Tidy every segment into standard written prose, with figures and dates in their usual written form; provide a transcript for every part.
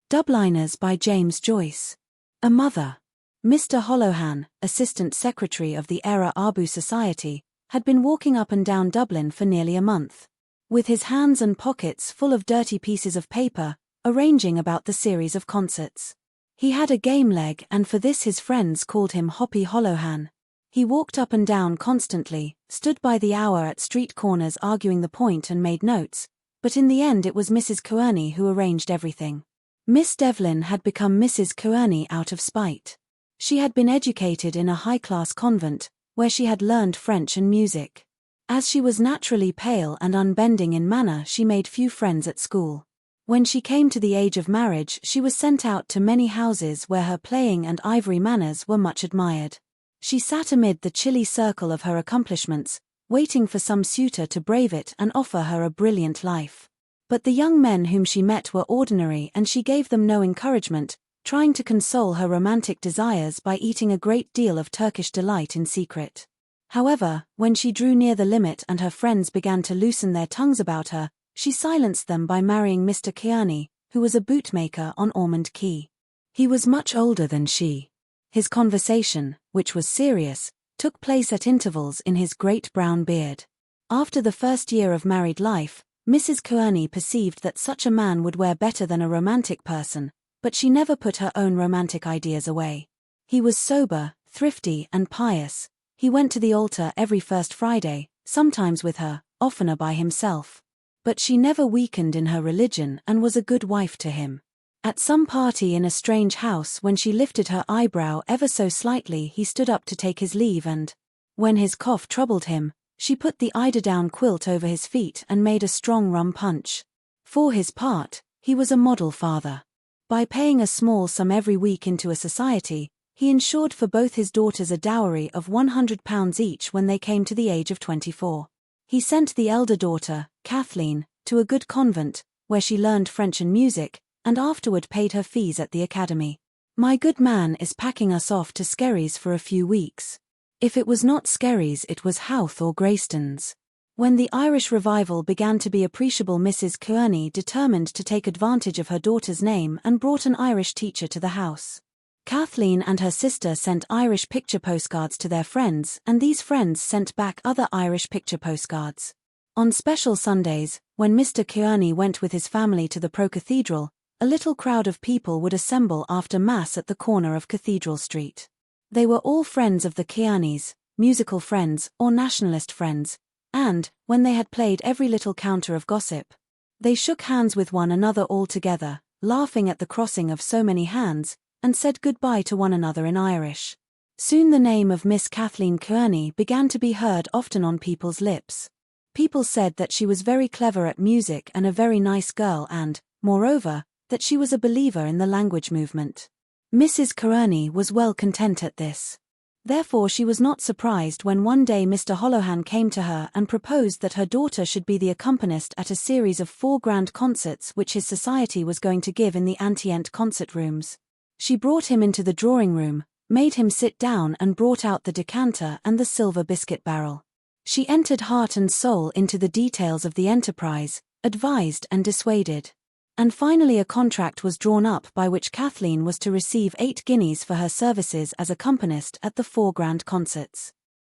Dubliners by James Joyce. A mother. Mr. Holohan, Assistant Secretary of the Era Abu Society, had been walking up and down Dublin for nearly a month, with his hands and pockets full of dirty pieces of paper, arranging about the series of concerts. He had a game leg, and for this his friends called him Hoppy Holohan. He walked up and down constantly, stood by the hour at street corners arguing the point and made notes, but in the end it was Mrs. Kearney who arranged everything. Miss Devlin had become Mrs. Kearney out of spite. She had been educated in a high-class convent, where she had learned French and music. As she was naturally pale and unbending in manner, she made few friends at school. When she came to the age of marriage, she was sent out to many houses where her playing and ivory manners were much admired. She sat amid the chilly circle of her accomplishments, waiting for some suitor to brave it and offer her a brilliant life. But the young men whom she met were ordinary, and she gave them no encouragement, trying to console her romantic desires by eating a great deal of Turkish delight in secret. However, when she drew near the limit and her friends began to loosen their tongues about her, she silenced them by marrying Mr. Kearney, who was a bootmaker on Ormond Quay. He was much older than she. His conversation, which was serious, took place at intervals in his great brown beard. After the first year of married life, Mrs. Kearney perceived that such a man would wear better than a romantic person, but she never put her own romantic ideas away. He was sober, thrifty, and pious. He went to the altar every first Friday, sometimes with her, oftener by himself. But she never weakened in her religion and was a good wife to him. At some party in a strange house, when she lifted her eyebrow ever so slightly, he stood up to take his leave, and, when his cough troubled him, she put the eiderdown quilt over his feet and made a strong rum punch. For his part, he was a model father. By paying a small sum every week into a society, he ensured for both his daughters a dowry of £100 each when they came to the age of 24. He sent the elder daughter, Kathleen, to a good convent, where she learned French and music, and afterward paid her fees at the academy. My good man is packing us off to Skerries for a few weeks. If it was not Skerries, it was Howth or Greystones. When the Irish revival began to be appreciable, Mrs. Kearney determined to take advantage of her daughter's name and brought an Irish teacher to the house. Kathleen and her sister sent Irish picture postcards to their friends, and these friends sent back other Irish picture postcards. On special Sundays, when Mr. Kearney went with his family to the pro-cathedral, a little crowd of people would assemble after Mass at the corner of Cathedral Street. They were all friends of the Kearneys, musical friends or nationalist friends, and, when they had played every little counter of gossip, they shook hands with one another all together, laughing at the crossing of so many hands, and said goodbye to one another in Irish. Soon the name of Miss Kathleen Kearney began to be heard often on people's lips. People said that she was very clever at music and a very nice girl, and, moreover, that she was a believer in the language movement. Mrs. Kearney was well content at this. Therefore she was not surprised when one day Mr. Holohan came to her and proposed that her daughter should be the accompanist at a series of 4 grand concerts which his society was going to give in the Antient concert rooms. She brought him into the drawing room, made him sit down, and brought out the decanter and the silver biscuit barrel. She entered heart and soul into the details of the enterprise, advised and dissuaded. And finally a contract was drawn up by which Kathleen was to receive 8 guineas for her services as accompanist at the 4 grand concerts.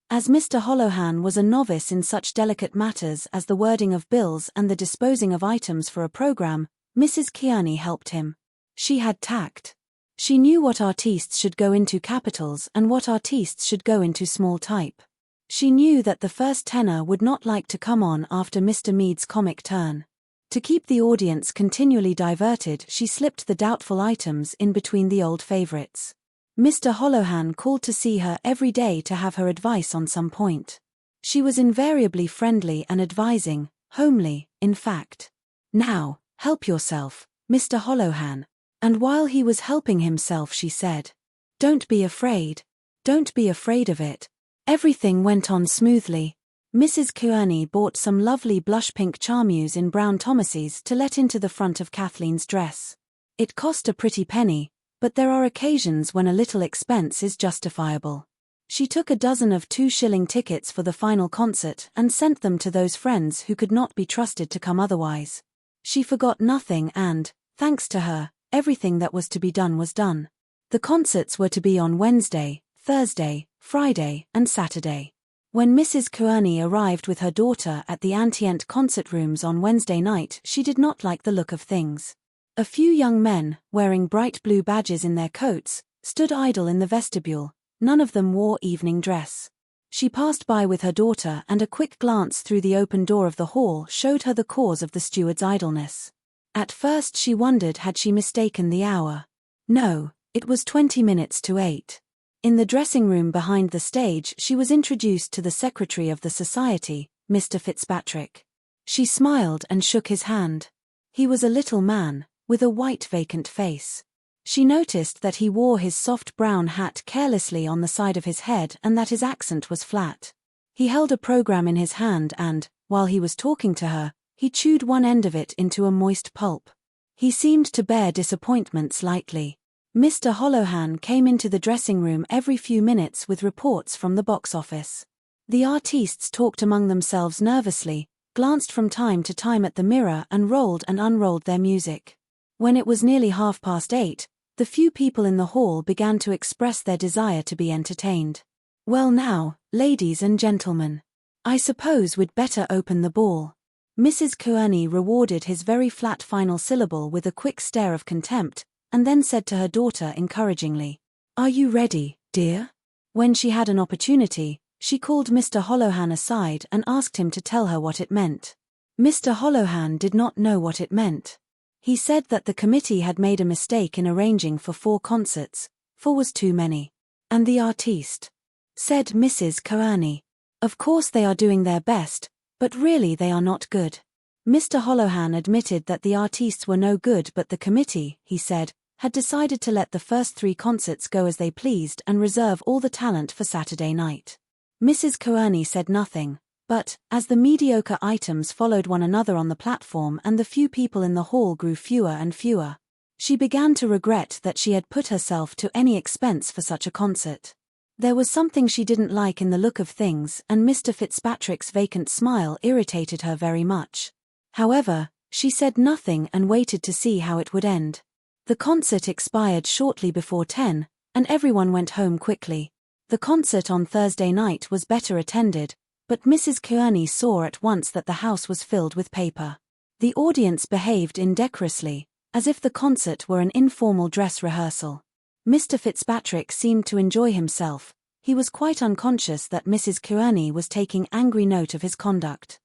As Mr. Holohan was a novice in such delicate matters as the wording of bills and the disposing of items for a programme, Mrs. Kearney helped him. She had tact. She knew what artistes should go into capitals and what artistes should go into small type. She knew that the first tenor would not like to come on after Mr. Meade's comic turn. To keep the audience continually diverted, she slipped the doubtful items in between the old favourites. Mr. Holohan called to see her every day to have her advice on some point. She was invariably friendly and advising, homely, in fact. "Now, help yourself, Mr. Holohan." And while he was helping himself she said, "Don't be afraid. Don't be afraid of it." Everything went on smoothly. Mrs. Kearney bought some lovely blush-pink charmeuse in Brown Thomas's to let into the front of Kathleen's dress. It cost a pretty penny, but there are occasions when a little expense is justifiable. She took a dozen of 2-shilling tickets for the final concert and sent them to those friends who could not be trusted to come otherwise. She forgot nothing and, thanks to her, everything that was to be done was done. The concerts were to be on Wednesday, Thursday, Friday, and Saturday. When Mrs. Kearney arrived with her daughter at the Antient concert rooms on Wednesday night, she did not like the look of things. A few young men, wearing bright blue badges in their coats, stood idle in the vestibule. None of them wore evening dress. She passed by with her daughter, and a quick glance through the open door of the hall showed her the cause of the steward's idleness. At first she wondered had she mistaken the hour. No, it was 20 minutes to 8. In the dressing room behind the stage she was introduced to the secretary of the society, Mr. Fitzpatrick. She smiled and shook his hand. He was a little man, with a white vacant face. She noticed that he wore his soft brown hat carelessly on the side of his head and that his accent was flat. He held a program in his hand and, while he was talking to her, he chewed one end of it into a moist pulp. He seemed to bear disappointments lightly. Mr. Holohan came into the dressing room every few minutes with reports from the box office. The artistes talked among themselves nervously, glanced from time to time at the mirror and rolled and unrolled their music. When it was nearly 8:30, the few people in the hall began to express their desire to be entertained. "Well now, ladies and gentlemen, I suppose we'd better open the ball." Mrs. Kearney rewarded his very flat final syllable with a quick stare of contempt, and then said to her daughter encouragingly, "Are you ready, dear?" When she had an opportunity, she called Mr. Holohan aside and asked him to tell her what it meant. Mr. Holohan did not know what it meant. He said that the committee had made a mistake in arranging for 4 concerts, 4 was too many. "And the artiste?" said Mrs. Kearney. "Of course they are doing their best, but really they are not good." Mr. Holohan admitted that the artistes were no good, but the committee, he said, had decided to let the first 3 concerts go as they pleased and reserve all the talent for Saturday night. Mrs. Kearney said nothing, but, as the mediocre items followed one another on the platform and the few people in the hall grew fewer and fewer, she began to regret that she had put herself to any expense for such a concert. There was something she didn't like in the look of things, and Mr. Fitzpatrick's vacant smile irritated her very much. However, she said nothing and waited to see how it would end. The concert expired shortly before 10, and everyone went home quickly. The concert on Thursday night was better attended, but Mrs. Kearney saw at once that the house was filled with paper. The audience behaved indecorously, as if the concert were an informal dress rehearsal. Mr. Fitzpatrick seemed to enjoy himself. He was quite unconscious that Mrs. Kearney was taking angry note of his conduct.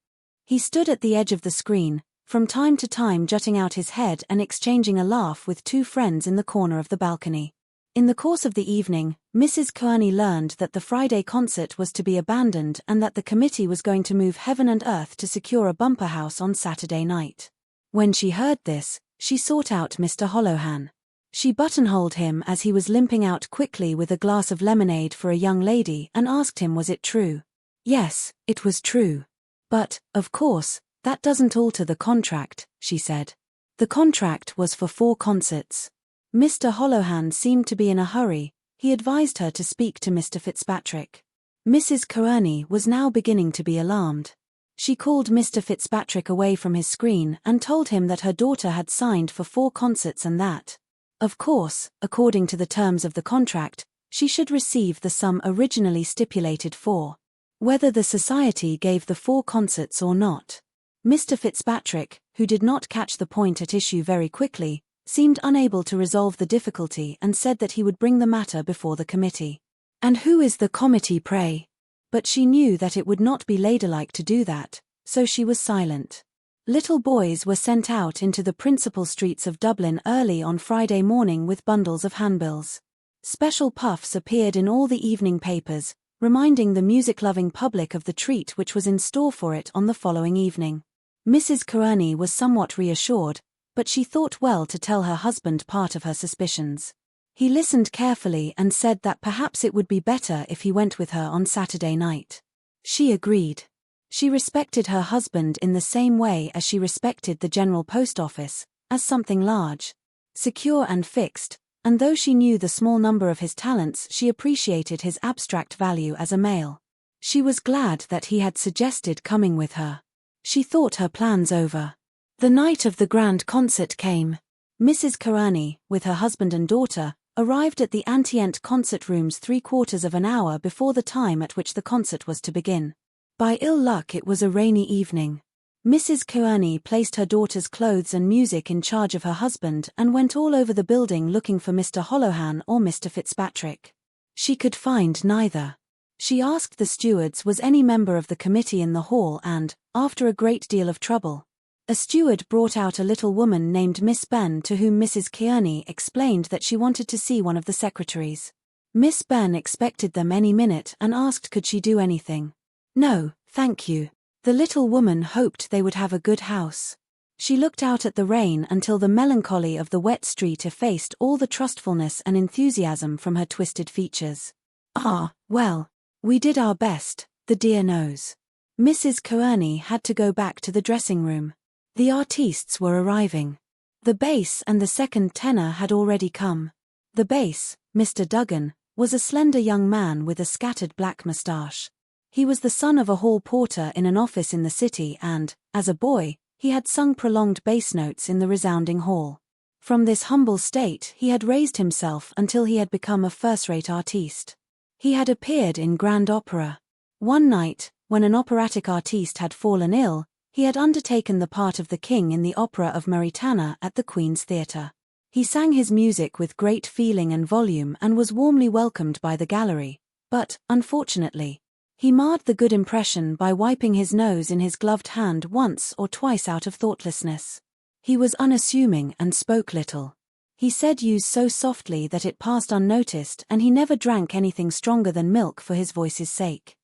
He stood at the edge of the screen, from time to time jutting out his head and exchanging a laugh with 2 friends in the corner of the balcony. In the course of the evening, Mrs. Kearney learned that the Friday concert was to be abandoned and that the committee was going to move heaven and earth to secure a bumper house on Saturday night. When she heard this, she sought out Mr. Holohan. She buttonholed him as he was limping out quickly with a glass of lemonade for a young lady and asked him was it true. Yes, it was true. But, of course, that doesn't alter the contract, she said. The contract was for 4 concerts. Mr. Holohan seemed to be in a hurry. He advised her to speak to Mr. Fitzpatrick. Mrs. Kearney was now beginning to be alarmed. She called Mr. Fitzpatrick away from his screen and told him that her daughter had signed for 4 concerts and that, of course, according to the terms of the contract, she should receive the sum originally stipulated for, whether the society gave the 4 concerts or not. Mr. Fitzpatrick, who did not catch the point at issue very quickly, seemed unable to resolve the difficulty and said that he would bring the matter before the committee. "And who is the committee, pray?" But she knew that it would not be ladylike to do that, so she was silent. Little boys were sent out into the principal streets of Dublin early on Friday morning with bundles of handbills. Special puffs appeared in all the evening papers, reminding the music-loving public of the treat which was in store for it on the following evening. Mrs. Kearney was somewhat reassured, but she thought well to tell her husband part of her suspicions. He listened carefully and said that perhaps it would be better if he went with her on Saturday night. She agreed. She respected her husband in the same way as she respected the General Post Office, as something large, secure and fixed, and though she knew the small number of his talents, she appreciated his abstract value as a male. She was glad that he had suggested coming with her. She thought her plans over. The night of the grand concert came. Mrs. Kearney, with her husband and daughter, arrived at the Antient concert rooms 3/4 of an hour before the time at which the concert was to begin. By ill luck it was a rainy evening. Mrs. Kearney placed her daughter's clothes and music in charge of her husband and went all over the building looking for Mr. Holohan or Mr. Fitzpatrick. She could find neither. She asked the stewards was any member of the committee in the hall and, after a great deal of trouble, a steward brought out a little woman named Miss Benn, to whom Mrs. Kearney explained that she wanted to see one of the secretaries. Miss Benn expected them any minute and asked could she do anything. No, thank you. The little woman hoped they would have a good house. She looked out at the rain until the melancholy of the wet street effaced all the trustfulness and enthusiasm from her twisted features. Ah, well, we did our best, the dear knows. Mrs. Kearney had to go back to the dressing room. The artistes were arriving. The bass and the second tenor had already come. The bass, Mr. Duggan, was a slender young man with a scattered black moustache. He was the son of a hall porter in an office in the city and, as a boy, he had sung prolonged bass notes in the resounding hall. From this humble state he had raised himself until he had become a first-rate artiste. He had appeared in grand opera. One night, when an operatic artiste had fallen ill, he had undertaken the part of the king in the opera of Maritana at the Queen's Theatre. He sang his music with great feeling and volume and was warmly welcomed by the gallery, but, unfortunately, he marred the good impression by wiping his nose in his gloved hand once or twice out of thoughtlessness. He was unassuming and spoke little. He said "use" so softly that it passed unnoticed, and he never drank anything stronger than milk for his voice's sake.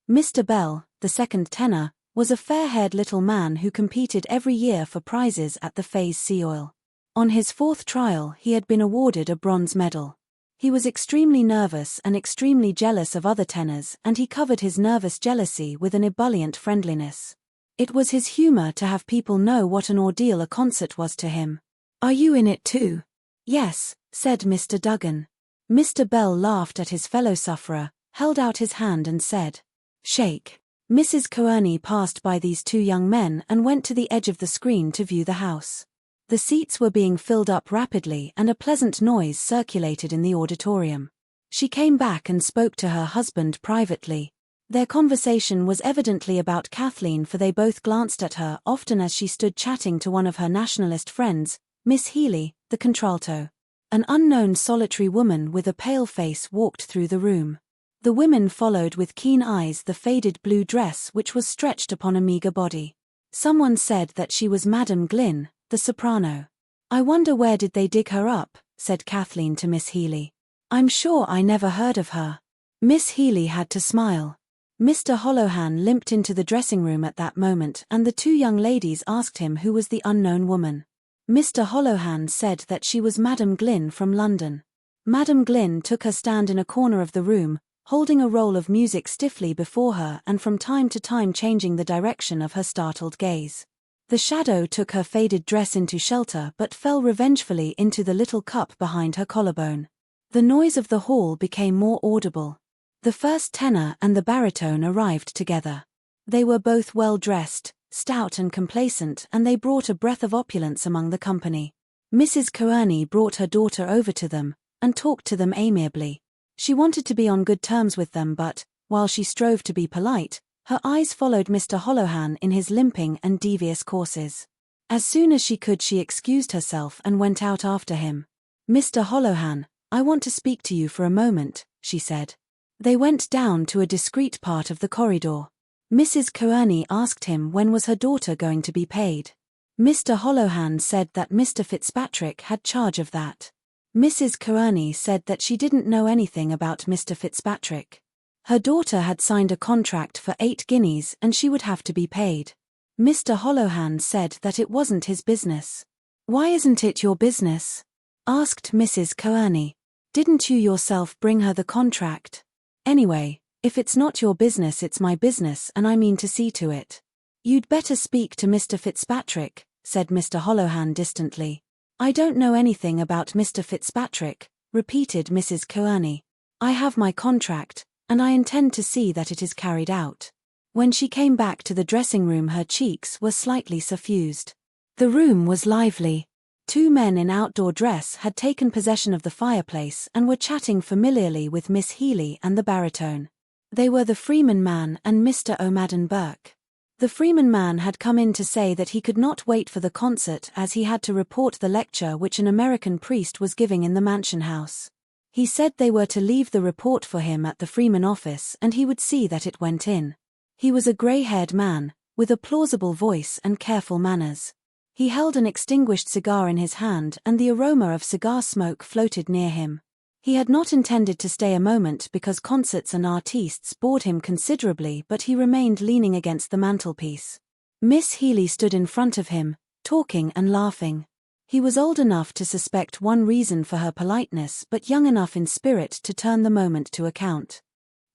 Mr. Bell, the second tenor, was a fair-haired little man who competed every year for prizes at the Fays Sea Oil. On his fourth trial he had been awarded a bronze medal. He was extremely nervous and extremely jealous of other tenors, and he covered his nervous jealousy with an ebullient friendliness. It was his humor to have people know what an ordeal a concert was to him. "Are you in it too?" "Yes," said Mr. Duggan. Mr. Bell laughed at his fellow-sufferer, held out his hand and said, "Shake." Mrs. Kearney passed by these two young men and went to the edge of the screen to view the house. The seats were being filled up rapidly and a pleasant noise circulated in the auditorium. She came back and spoke to her husband privately. Their conversation was evidently about Kathleen, for they both glanced at her often as she stood chatting to one of her nationalist friends, Miss Healy, the contralto. An unknown solitary woman with a pale face walked through the room. The women followed with keen eyes the faded blue dress which was stretched upon a meager body. Someone said that she was Madam Glynn, the soprano. "I wonder where did they dig her up," said Kathleen to Miss Healy. "I'm sure I never heard of her." Miss Healy had to smile. Mr. Holohan limped into the dressing room at that moment, and the two young ladies asked him who was the unknown woman. Mr. Holohan said that she was Madam Glynn from London. Madam Glynn took her stand in a corner of the room, holding a roll of music stiffly before her and from time to time changing the direction of her startled gaze. The shadow took her faded dress into shelter but fell revengefully into the little cup behind her collarbone. The noise of the hall became more audible. The first tenor and the baritone arrived together. They were both well dressed, stout and complacent, and they brought a breath of opulence among the company. Mrs. Kearney brought her daughter over to them, and talked to them amiably. She wanted to be on good terms with them, but, while she strove to be polite, her eyes followed Mr. Holohan in his limping and devious courses. As soon as she could she excused herself and went out after him. "Mr. Holohan, I want to speak to you for a moment," she said. They went down to a discreet part of the corridor. Mrs. Kearney asked him when was her daughter going to be paid. Mr. Holohan said that Mr. Fitzpatrick had charge of that. Mrs. Kearney said that she didn't know anything about Mr. Fitzpatrick. Her daughter had signed a contract for 8 guineas and she would have to be paid. Mr. Holohan said that it wasn't his business. "Why isn't it your business?" asked Mrs. Kearney. "Didn't you yourself bring her the contract? Anyway, if it's not your business it's my business and I mean to see to it." "You'd better speak to Mr. Fitzpatrick," said Mr. Holohan distantly. "I don't know anything about Mr. Fitzpatrick," repeated Mrs. Kearney. "I have my contract, and I intend to see that it is carried out." When she came back to the dressing room her cheeks were slightly suffused. The room was lively. Two men in outdoor dress had taken possession of the fireplace and were chatting familiarly with Miss Healy and the baritone. They were the Freeman man and Mr. O'Madden Burke. The Freeman man had come in to say that he could not wait for the concert as he had to report the lecture which an American priest was giving in the mansion house. He said they were to leave the report for him at the Freeman office and he would see that it went in. He was a grey-haired man, with a plausible voice and careful manners. He held an extinguished cigar in his hand and the aroma of cigar smoke floated near him. He had not intended to stay a moment because concerts and artistes bored him considerably, but he remained leaning against the mantelpiece. Miss Healy stood in front of him, talking and laughing. He was old enough to suspect one reason for her politeness but young enough in spirit to turn the moment to account.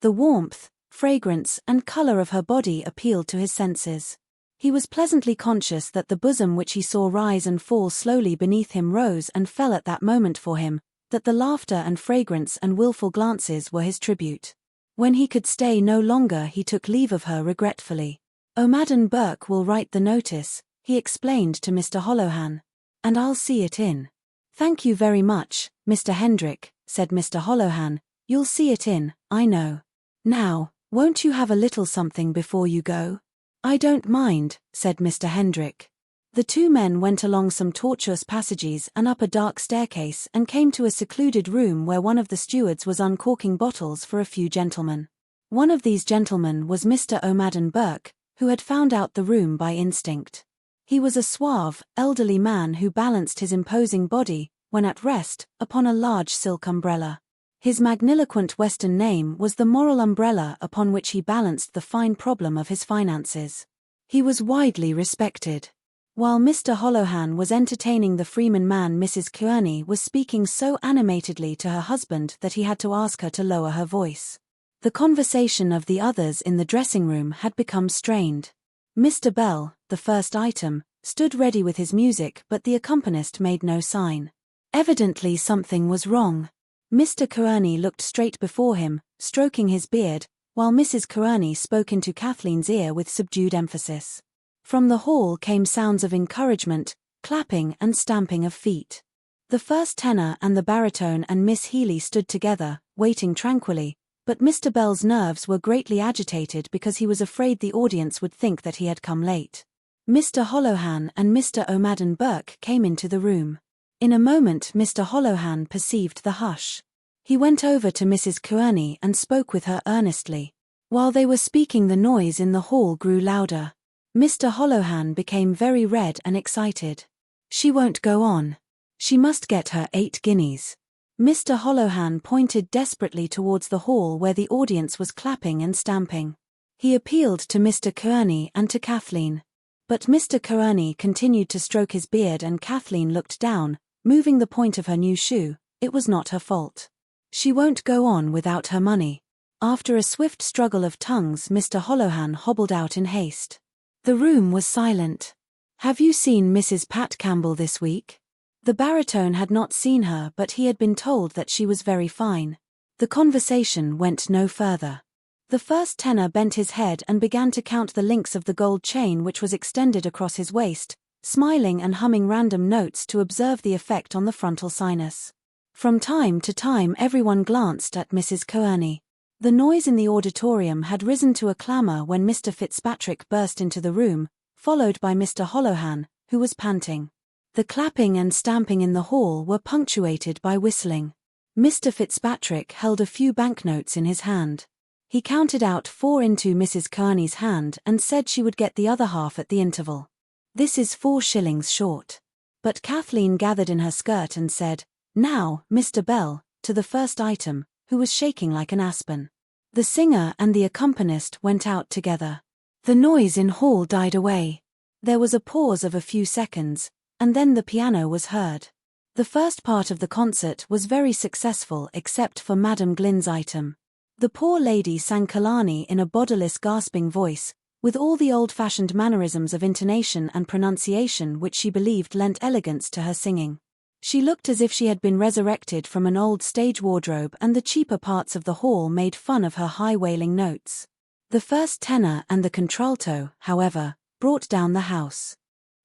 The warmth, fragrance and colour of her body appealed to his senses. He was pleasantly conscious that the bosom which he saw rise and fall slowly beneath him rose and fell at that moment for him, that the laughter and fragrance and wilful glances were his tribute. When he could stay no longer he took leave of her regretfully. "O'Madden Burke will write the notice," he explained to Mr. Holohan. "And I'll see it in." "Thank you very much, Mr. Hendrick," said Mr. Holohan. "You'll see it in, I know. Now, won't you have a little something before you go?" "I don't mind," said Mr. Hendrick. The two men went along some tortuous passages and up a dark staircase and came to a secluded room where one of the stewards was uncorking bottles for a few gentlemen. One of these gentlemen was Mr. O'Madden Burke, who had found out the room by instinct. He was a suave, elderly man who balanced his imposing body, when at rest, upon a large silk umbrella. His magniloquent Western name was the moral umbrella upon which he balanced the fine problem of his finances. He was widely respected. While Mr. Holohan was entertaining the Freeman man, Mrs. Kearney was speaking so animatedly to her husband that he had to ask her to lower her voice. The conversation of the others in the dressing-room had become strained. Mr. Bell, the first item, stood ready with his music but the accompanist made no sign. Evidently something was wrong. Mr. Kearney looked straight before him, stroking his beard, while Mrs. Kearney spoke into Kathleen's ear with subdued emphasis. From the hall came sounds of encouragement, clapping and stamping of feet. The first tenor and the baritone and Miss Healy stood together, waiting tranquilly, but Mr. Bell's nerves were greatly agitated because he was afraid the audience would think that he had come late. Mr. Holohan and Mr. O'Madden Burke came into the room. In a moment Mr. Holohan perceived the hush. He went over to Mrs. Kearney and spoke with her earnestly. While they were speaking the noise in the hall grew louder. Mr. Holohan became very red and excited. "She won't go on. She must get her 8 guineas. Mr. Holohan pointed desperately towards the hall where the audience was clapping and stamping. He appealed to Mr. Kearney and to Kathleen. But Mr. Kearney continued to stroke his beard and Kathleen looked down, moving the point of her new shoe. It was not her fault. "She won't go on without her money." After a swift struggle of tongues Mr. Holohan hobbled out in haste. The room was silent. "Have you seen Mrs. Pat Campbell this week?" The baritone had not seen her but he had been told that she was very fine. The conversation went no further. The first tenor bent his head and began to count the links of the gold chain which was extended across his waist, smiling and humming random notes to observe the effect on the frontal sinus. From time to time everyone glanced at Mrs. Kearney. The noise in the auditorium had risen to a clamour when Mr. Fitzpatrick burst into the room, followed by Mr. Holohan, who was panting. The clapping and stamping in the hall were punctuated by whistling. Mr. Fitzpatrick held a few banknotes in his hand. He counted out 4 into Mrs. Kearney's hand and said she would get the other half at the interval. "This is 4 shillings short." But Kathleen gathered in her skirt and said, "Now, Mr. Bell," to the first item, who was shaking like an aspen. The singer and the accompanist went out together. The noise in hall died away. There was a pause of a few seconds, and then the piano was heard. The first part of the concert was very successful except for Madame Glynn's item. The poor lady sang Killarney in a bodiless gasping voice, with all the old-fashioned mannerisms of intonation and pronunciation which she believed lent elegance to her singing. She looked as if she had been resurrected from an old stage wardrobe and the cheaper parts of the hall made fun of her high wailing notes. The first tenor and the contralto, however, brought down the house.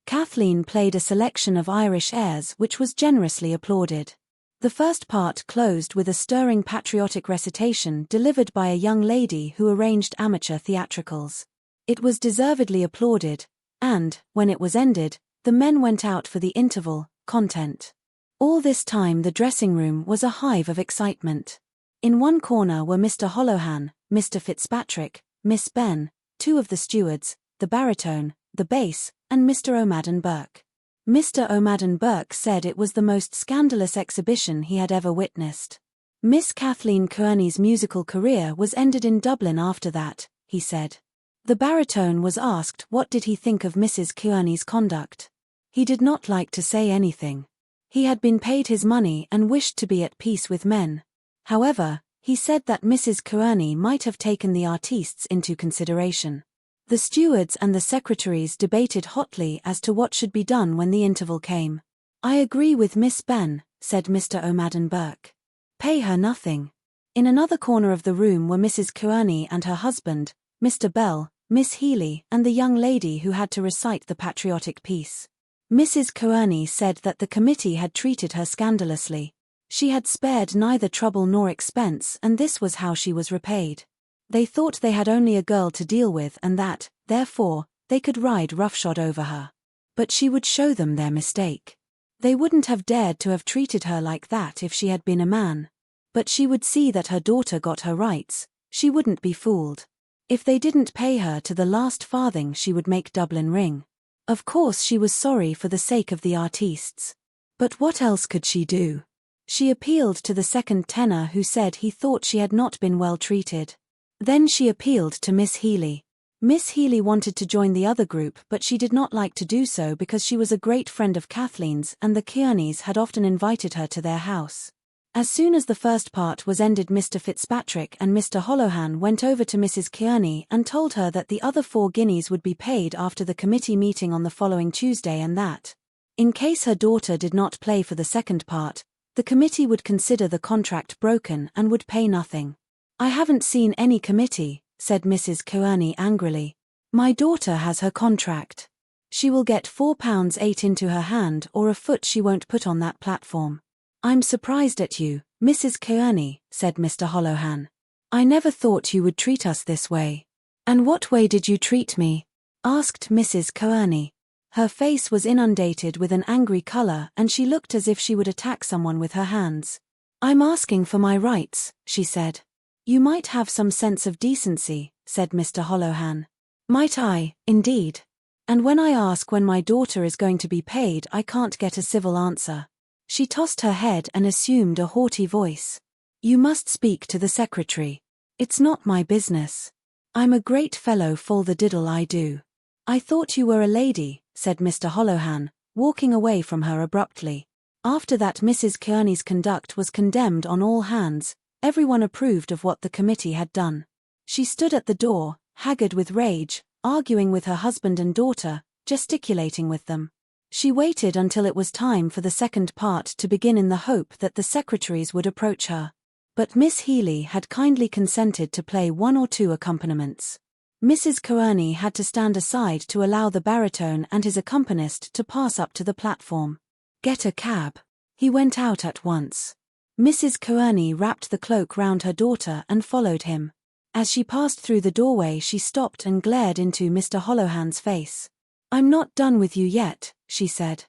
Kathleen played a selection of Irish airs which was generously applauded. The first part closed with a stirring patriotic recitation delivered by a young lady who arranged amateur theatricals. It was deservedly applauded, and, when it was ended, the men went out for the interval, content. All this time the dressing room was a hive of excitement. In one corner were Mr. Holohan, Mr. Fitzpatrick, Miss Benn, two of the stewards, the baritone, the bass, and Mr. O'Madden Burke. Mr. O'Madden Burke said it was the most scandalous exhibition he had ever witnessed. Miss Kathleen Kearney's musical career was ended in Dublin after that, he said. The baritone was asked what did he think of Mrs. Kearney's conduct. He did not like to say anything. He had been paid his money and wished to be at peace with men. However, he said that Mrs. Kearney might have taken the artistes into consideration. The stewards and the secretaries debated hotly as to what should be done when the interval came. I agree with Miss Benn, said Mr. O'Madden Burke. Pay her nothing. In another corner of the room were Mrs. Kearney and her husband, Mr. Bell, Miss Healy, and the young lady who had to recite the patriotic piece. Mrs. Kearney said that the committee had treated her scandalously. She had spared neither trouble nor expense, and this was how she was repaid. They thought they had only a girl to deal with and that, therefore, they could ride roughshod over her. But she would show them their mistake. They wouldn't have dared to have treated her like that if she had been a man. But she would see that her daughter got her rights, she wouldn't be fooled. If they didn't pay her to the last farthing she would make Dublin ring. Of course she was sorry for the sake of the artistes. But what else could she do? She appealed to the second tenor who said he thought she had not been well treated. Then she appealed to Miss Healy. Miss Healy wanted to join the other group but she did not like to do so because she was a great friend of Kathleen's and the Kearneys had often invited her to their house. As soon as the first part was ended, Mr. Fitzpatrick and Mr. Holohan went over to Mrs. Kearney and told her that the other 4 guineas would be paid after the committee meeting on the following Tuesday and that, in case her daughter did not play for the second part, the committee would consider the contract broken and would pay nothing. I haven't seen any committee, said Mrs. Kearney angrily. My daughter has her contract. She will get £4.8 into her hand or a foot she won't put on that platform. I'm surprised at you, Mrs. Kearney, said Mr. Holohan. I never thought you would treat us this way. And what way did you treat me? Asked Mrs. Kearney. Her face was inundated with an angry colour and she looked as if she would attack someone with her hands. I'm asking for my rights, she said. You might have some sense of decency, said Mr. Holohan. Might I, indeed? And when I ask when my daughter is going to be paid, I can't get a civil answer. She tossed her head and assumed a haughty voice. You must speak to the secretary. It's not my business. I'm a great fellow for the diddle I do. I thought you were a lady, said Mr. Holohan, walking away from her abruptly. After that Mrs. Kearney's conduct was condemned on all hands. Everyone approved of what the committee had done. She stood at the door, haggard with rage, arguing with her husband and daughter, gesticulating with them. She waited until it was time for the second part to begin in the hope that the secretaries would approach her. But Miss Healy had kindly consented to play 1 or 2 accompaniments. Mrs. Kearney had to stand aside to allow the baritone and his accompanist to pass up to the platform. Get a cab. He went out at once. Mrs. Kearney wrapped the cloak round her daughter and followed him. As she passed through the doorway she stopped and glared into Mr. Holohan's face. I'm not done with you yet, she said.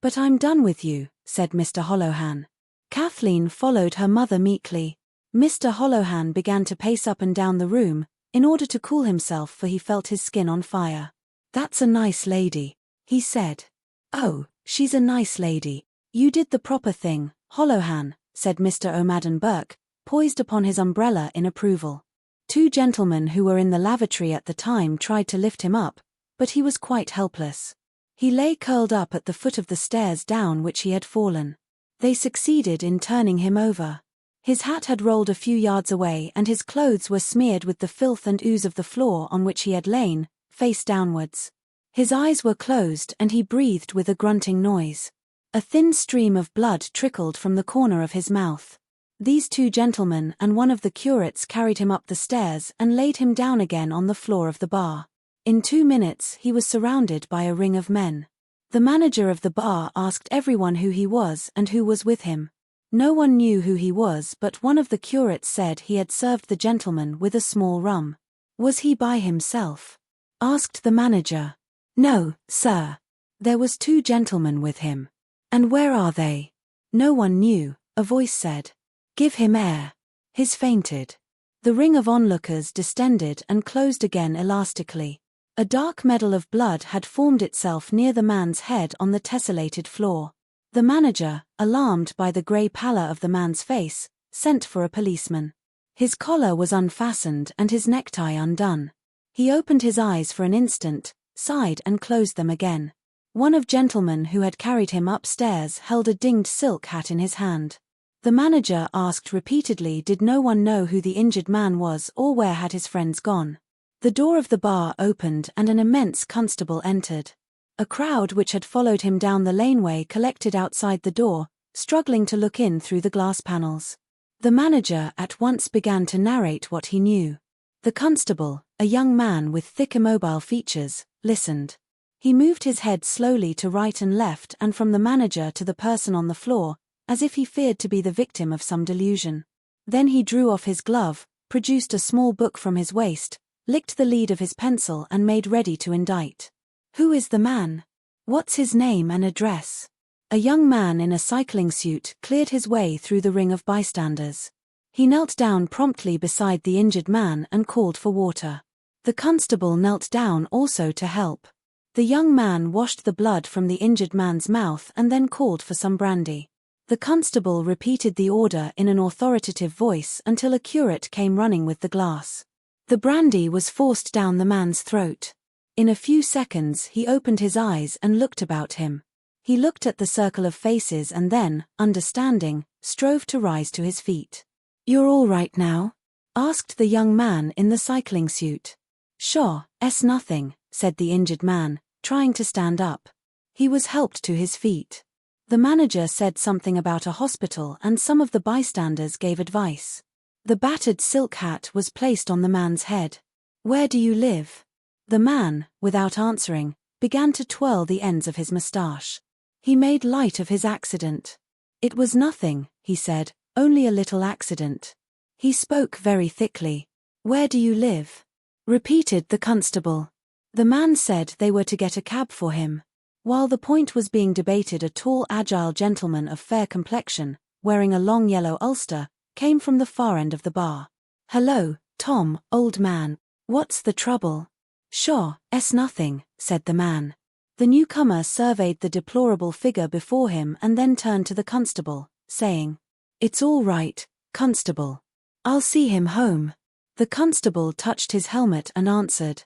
But I'm done with you, said Mr. Holohan. Kathleen followed her mother meekly. Mr. Holohan began to pace up and down the room, in order to cool himself for he felt his skin on fire. That's a nice lady, he said. Oh, she's a nice lady. You did the proper thing, Holohan, said Mr. O'Madden Burke, poised upon his umbrella in approval. 2 gentlemen who were in the lavatory at the time tried to lift him up, but he was quite helpless. He lay curled up at the foot of the stairs down which he had fallen. They succeeded in turning him over. His hat had rolled a few yards away and his clothes were smeared with the filth and ooze of the floor on which he had lain, face downwards. His eyes were closed and he breathed with a grunting noise. A thin stream of blood trickled from the corner of his mouth. These 2 gentlemen and one of the curates carried him up the stairs and laid him down again on the floor of the bar. In 2 minutes he was surrounded by a ring of men. The manager of the bar asked everyone who he was and who was with him. No one knew who he was, but one of the curates said he had served the gentleman with a small rum. Was he by himself? Asked the manager. No, sir. There was 2 gentlemen with him. And where are they? No one knew, a voice said. Give him air. He's fainted. The ring of onlookers distended and closed again elastically. A dark medal of blood had formed itself near the man's head on the tessellated floor. The manager, alarmed by the grey pallor of the man's face, sent for a policeman. His collar was unfastened and his necktie undone. He opened his eyes for an instant, sighed and closed them again. One of gentlemen who had carried him upstairs held a dinged silk hat in his hand. The manager asked repeatedly did no one know who the injured man was or where had his friends gone. The door of the bar opened and an immense constable entered. A crowd which had followed him down the laneway collected outside the door, struggling to look in through the glass panels. The manager at once began to narrate what he knew. The constable, a young man with thick immobile features, listened. He moved his head slowly to right and left and from the manager to the person on the floor, as if he feared to be the victim of some delusion. Then he drew off his glove, produced a small book from his waist, licked the lead of his pencil and made ready to indite. Who is the man? What's his name and address? A young man in a cycling suit cleared his way through the ring of bystanders. He knelt down promptly beside the injured man and called for water. The constable knelt down also to help. The young man washed the blood from the injured man's mouth and then called for some brandy. The constable repeated the order in an authoritative voice until a curate came running with the glass. The brandy was forced down the man's throat. In a few seconds he opened his eyes and looked about him. He looked at the circle of faces and then, understanding, strove to rise to his feet. "You're all right now?" asked the young man in the cycling suit. "Sure, nothing," said the injured man, trying to stand up. He was helped to his feet. The manager said something about a hospital and some of the bystanders gave advice. The battered silk hat was placed on the man's head. "Where do you live?" The man, without answering, began to twirl the ends of his moustache. He made light of his accident. "It was nothing," he said, "only a little accident." He spoke very thickly. "Where do you live?" repeated the constable. The man said they were to get a cab for him. While the point was being debated, a tall, agile gentleman of fair complexion, wearing a long yellow ulster, came from the far end of the bar. "Hello, Tom, old man. What's the trouble?" "Sure, nothing," said the man. The newcomer surveyed the deplorable figure before him and then turned to the constable, saying, "It's all right, constable. I'll see him home." The constable touched his helmet and answered,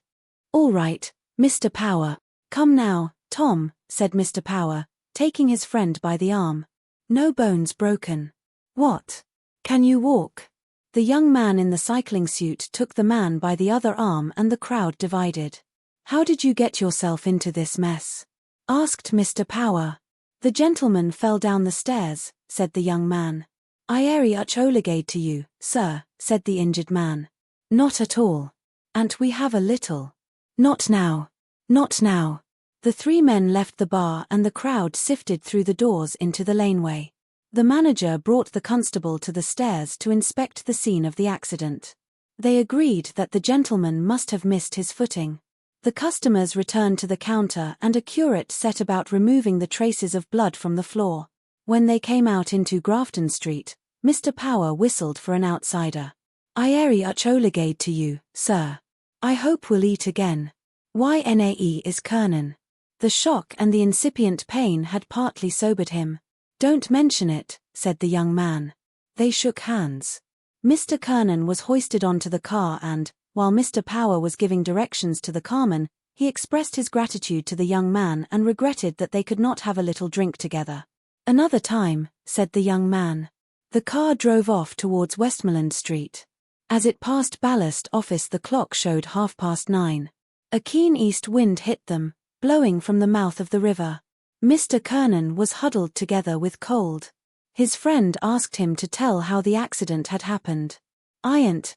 "All right, Mr. Power. Come now, Tom," said Mr. Power, taking his friend by the arm. "No bones broken." "What? Can you walk?" The young man in the cycling suit took the man by the other arm and the crowd divided. "How did you get yourself into this mess?" asked Mr. Power. "The gentleman fell down the stairs," said the young man. "I airy ucholigade to you, sir," said the injured man. "Not at all. And we have a little." "Not now. Not now." The 3 men left the bar and the crowd sifted through the doors into the laneway. The manager brought the constable to the stairs to inspect the scene of the accident. They agreed that the gentleman must have missed his footing. The customers returned to the counter and a curate set about removing the traces of blood from the floor. When they came out into Grafton Street, Mr. Power whistled for an outsider. "I airy ucholigade to you, sir. I hope we'll eat again. YNAE is Kernan." The shock and the incipient pain had partly sobered him. "Don't mention it," said the young man. They shook hands. Mr. Kernan was hoisted onto the car and, while Mr. Power was giving directions to the carman, he expressed his gratitude to the young man and regretted that they could not have a little drink together. "Another time," said the young man. The car drove off towards Westmoreland Street. As it passed Ballast Office, the clock showed 9:30. A keen east wind hit them, blowing from the mouth of the river. Mr. Kernan was huddled together with cold. His friend asked him to tell how the accident had happened. "Ain't,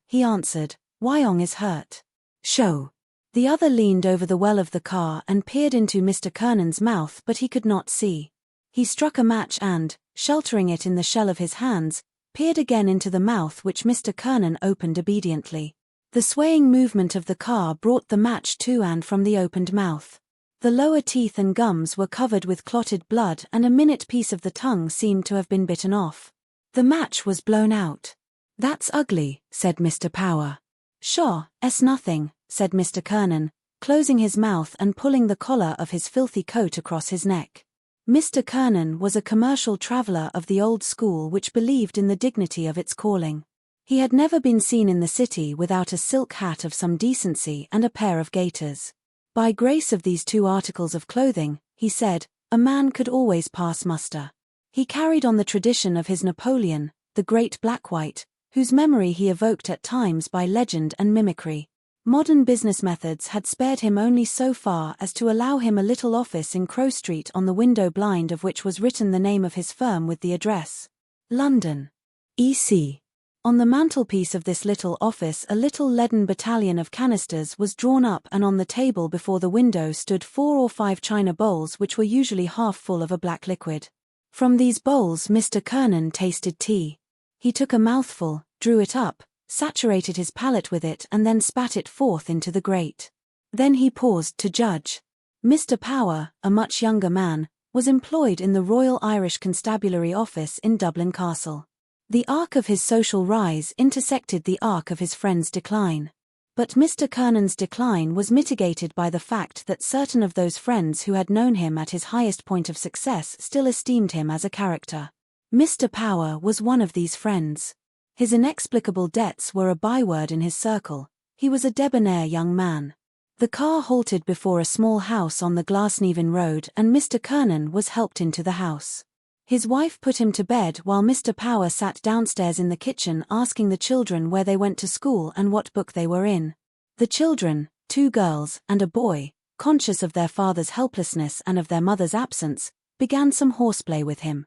he answered. "Wyong is hurt." "Show." The other leaned over the well of the car and peered into Mr. Kernan's mouth, but he could not see. He struck a match and, sheltering it in the shell of his hands, peered again into the mouth, which Mr. Kernan opened obediently. The swaying movement of the car brought the match to and from the opened mouth. The lower teeth and gums were covered with clotted blood, and a minute piece of the tongue seemed to have been bitten off. The match was blown out. "That's ugly," said Mr. Power. "Sure, it's nothing," said Mr. Kernan, closing his mouth and pulling the collar of his filthy coat across his neck. Mr. Kernan was a commercial traveller of the old school which believed in the dignity of its calling. He had never been seen in the city without a silk hat of some decency and a pair of gaiters. By grace of these two articles of clothing, he said, a man could always pass muster. He carried on the tradition of his Napoleon, the great Black-White, whose memory he evoked at times by legend and mimicry. Modern business methods had spared him only so far as to allow him a little office in Crow Street, on the window blind of which was written the name of his firm with the address, London, E.C. On the mantelpiece of this little office a little leaden battalion of canisters was drawn up, and on the table before the window stood 4 or 5 china bowls which were usually half full of a black liquid. From these bowls Mr. Kernan tasted tea. He took a mouthful, drew it up, saturated his palate with it, and then spat it forth into the grate. Then he paused to judge. Mr. Power, a much younger man, was employed in the Royal Irish Constabulary Office in Dublin Castle. The arc of his social rise intersected the arc of his friend's decline. But Mr. Kernan's decline was mitigated by the fact that certain of those friends who had known him at his highest point of success still esteemed him as a character. Mr. Power was one of these friends. His inexplicable debts were a byword in his circle. He was a debonair young man. The car halted before a small house on the Glasnevin Road, and Mr. Kernan was helped into the house. His wife put him to bed while Mr. Power sat downstairs in the kitchen asking the children where they went to school and what book they were in. The children, 2 girls and a boy, conscious of their father's helplessness and of their mother's absence, began some horseplay with him.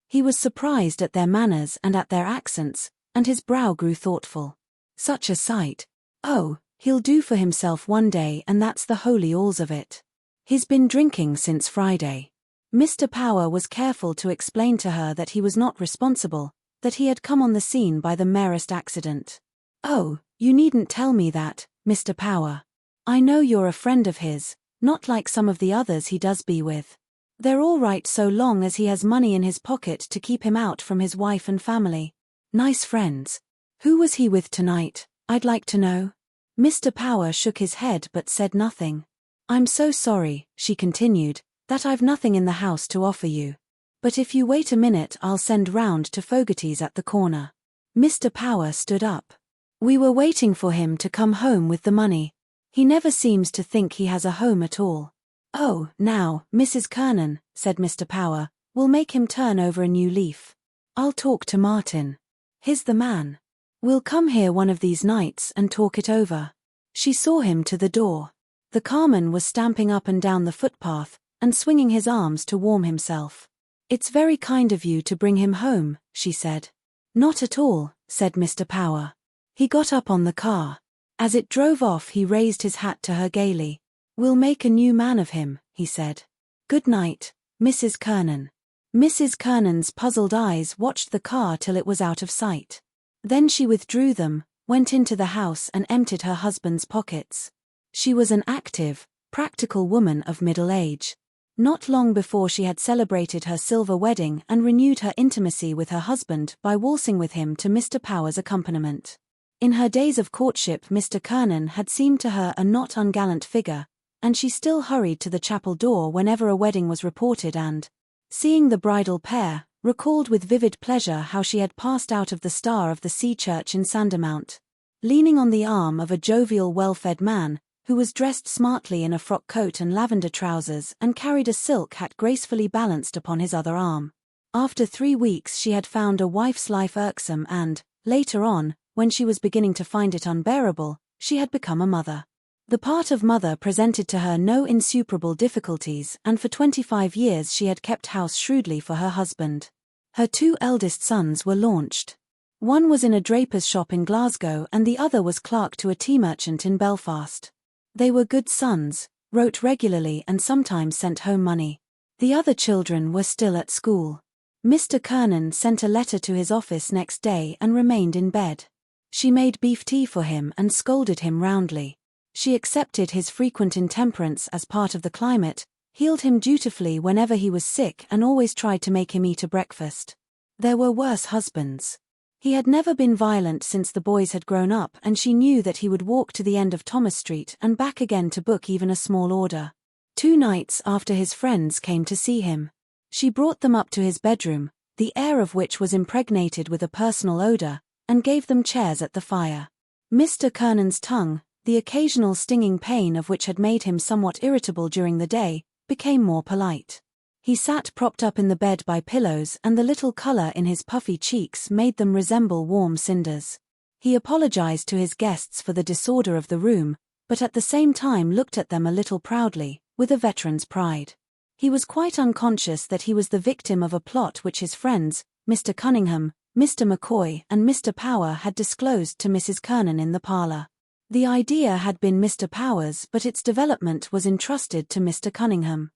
He was surprised at their manners and at their accents, and his brow grew thoughtful. Such a sight. Oh, he'll do for himself one day, and that's the holy alls of it. He's been drinking since Friday. Mr. Power was careful to explain to her that he was not responsible, that he had come on the scene by the merest accident. "Oh, you needn't tell me that, Mr. Power. I know you're a friend of his, not like some of the others he does be with. They're all right so long as he has money in his pocket to keep him out from his wife and family. Nice friends. Who was he with tonight, I'd like to know?" Mr. Power shook his head but said nothing. "I'm so sorry," she continued, "that I've nothing in the house to offer you. But if you wait a minute I'll send round to Fogarty's at the corner." Mr. Power stood up. "We were waiting for him to come home with the money. He never seems to think he has a home at all." "Oh, now, Mrs. Kernan," said Mr. Power, "we'll make him turn over a new leaf. I'll talk to Martin. He's the man. We'll come here one of these nights and talk it over." She saw him to the door. The carman was stamping up and down the footpath, and swinging his arms to warm himself. "It's very kind of you to bring him home," she said. "Not at all," said Mr. Power. He got up on the car. As it drove off he raised his hat to her gaily. "We'll make a new man of him," he said. "Good night, Mrs. Kernan." Mrs. Kernan's puzzled eyes watched the car till it was out of sight. Then she withdrew them, went into the house and emptied her husband's pockets. She was an active, practical woman of middle age. Not long before she had celebrated her silver wedding and renewed her intimacy with her husband by waltzing with him to Mr. Power's accompaniment. In her days of courtship Mr. Kernan had seemed to her a not ungallant figure, and she still hurried to the chapel door whenever a wedding was reported and, seeing the bridal pair, recalled with vivid pleasure how she had passed out of the Star of the Sea Church in Sandermount, leaning on the arm of a jovial well-fed man, who was dressed smartly in a frock coat and lavender trousers and carried a silk hat gracefully balanced upon his other arm. After 3 weeks she had found a wife's life irksome and, later on, when she was beginning to find it unbearable, she had become a mother. The part of mother presented to her no insuperable difficulties, and for 25 years she had kept house shrewdly for her husband. Her 2 eldest sons were launched. One was in a draper's shop in Glasgow and the other was clerk to a tea merchant in Belfast. They were good sons, wrote regularly and sometimes sent home money. The other children were still at school. Mr. Kernan sent a letter to his office next day and remained in bed. She made beef tea for him and scolded him roundly. She accepted his frequent intemperance as part of the climate, healed him dutifully whenever he was sick and always tried to make him eat a breakfast. There were worse husbands. He had never been violent since the boys had grown up, and she knew that he would walk to the end of Thomas Street and back again to book even a small order. 2 nights after his friends came to see him, she brought them up to his bedroom, the air of which was impregnated with a personal odor, and gave them chairs at the fire. Mr. Kernan's tongue, the occasional stinging pain of which had made him somewhat irritable during the day, became more polite. He sat propped up in the bed by pillows, and the little color in his puffy cheeks made them resemble warm cinders. He apologized to his guests for the disorder of the room, but at the same time looked at them a little proudly, with a veteran's pride. He was quite unconscious that he was the victim of a plot which his friends, Mr. Cunningham, Mr. McCoy and Mr. Power had disclosed to Mrs. Kernan in the parlor. The idea had been Mr. Power's, but its development was entrusted to Mr. Cunningham.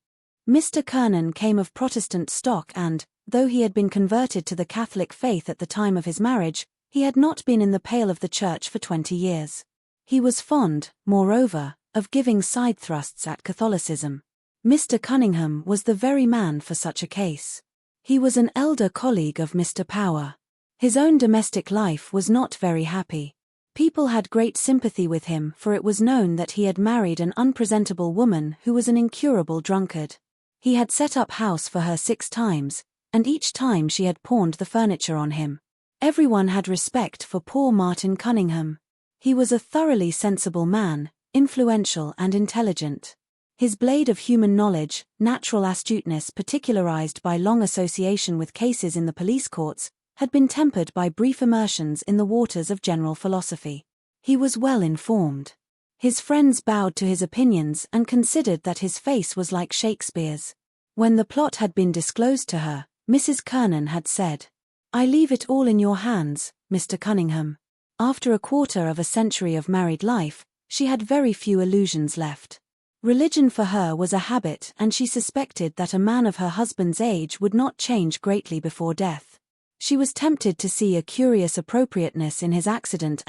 Mr. Kernan came of Protestant stock and, though he had been converted to the Catholic faith at the time of his marriage, he had not been in the pale of the church for 20 years. He was fond, moreover, of giving side thrusts at Catholicism. Mr. Cunningham was the very man for such a case. He was an elder colleague of Mr. Power. His own domestic life was not very happy. People had great sympathy with him, for it was known that he had married an unpresentable woman who was an incurable drunkard. He had set up house for her 6 times, and each time she had pawned the furniture on him. Everyone had respect for poor Martin Cunningham. He was a thoroughly sensible man, influential and intelligent. His blade of human knowledge, natural astuteness particularized by long association with cases in the police courts, had been tempered by brief immersions in the waters of general philosophy. He was well informed. His friends bowed to his opinions and considered that his face was like Shakespeare's. When the plot had been disclosed to her, Mrs. Kernan had said, "I leave it all in your hands, Mr. Cunningham." After a quarter of a century of married life, she had very few illusions left. Religion for her was a habit, and she suspected that a man of her husband's age would not change greatly before death. She was tempted to see a curious appropriateness in his accident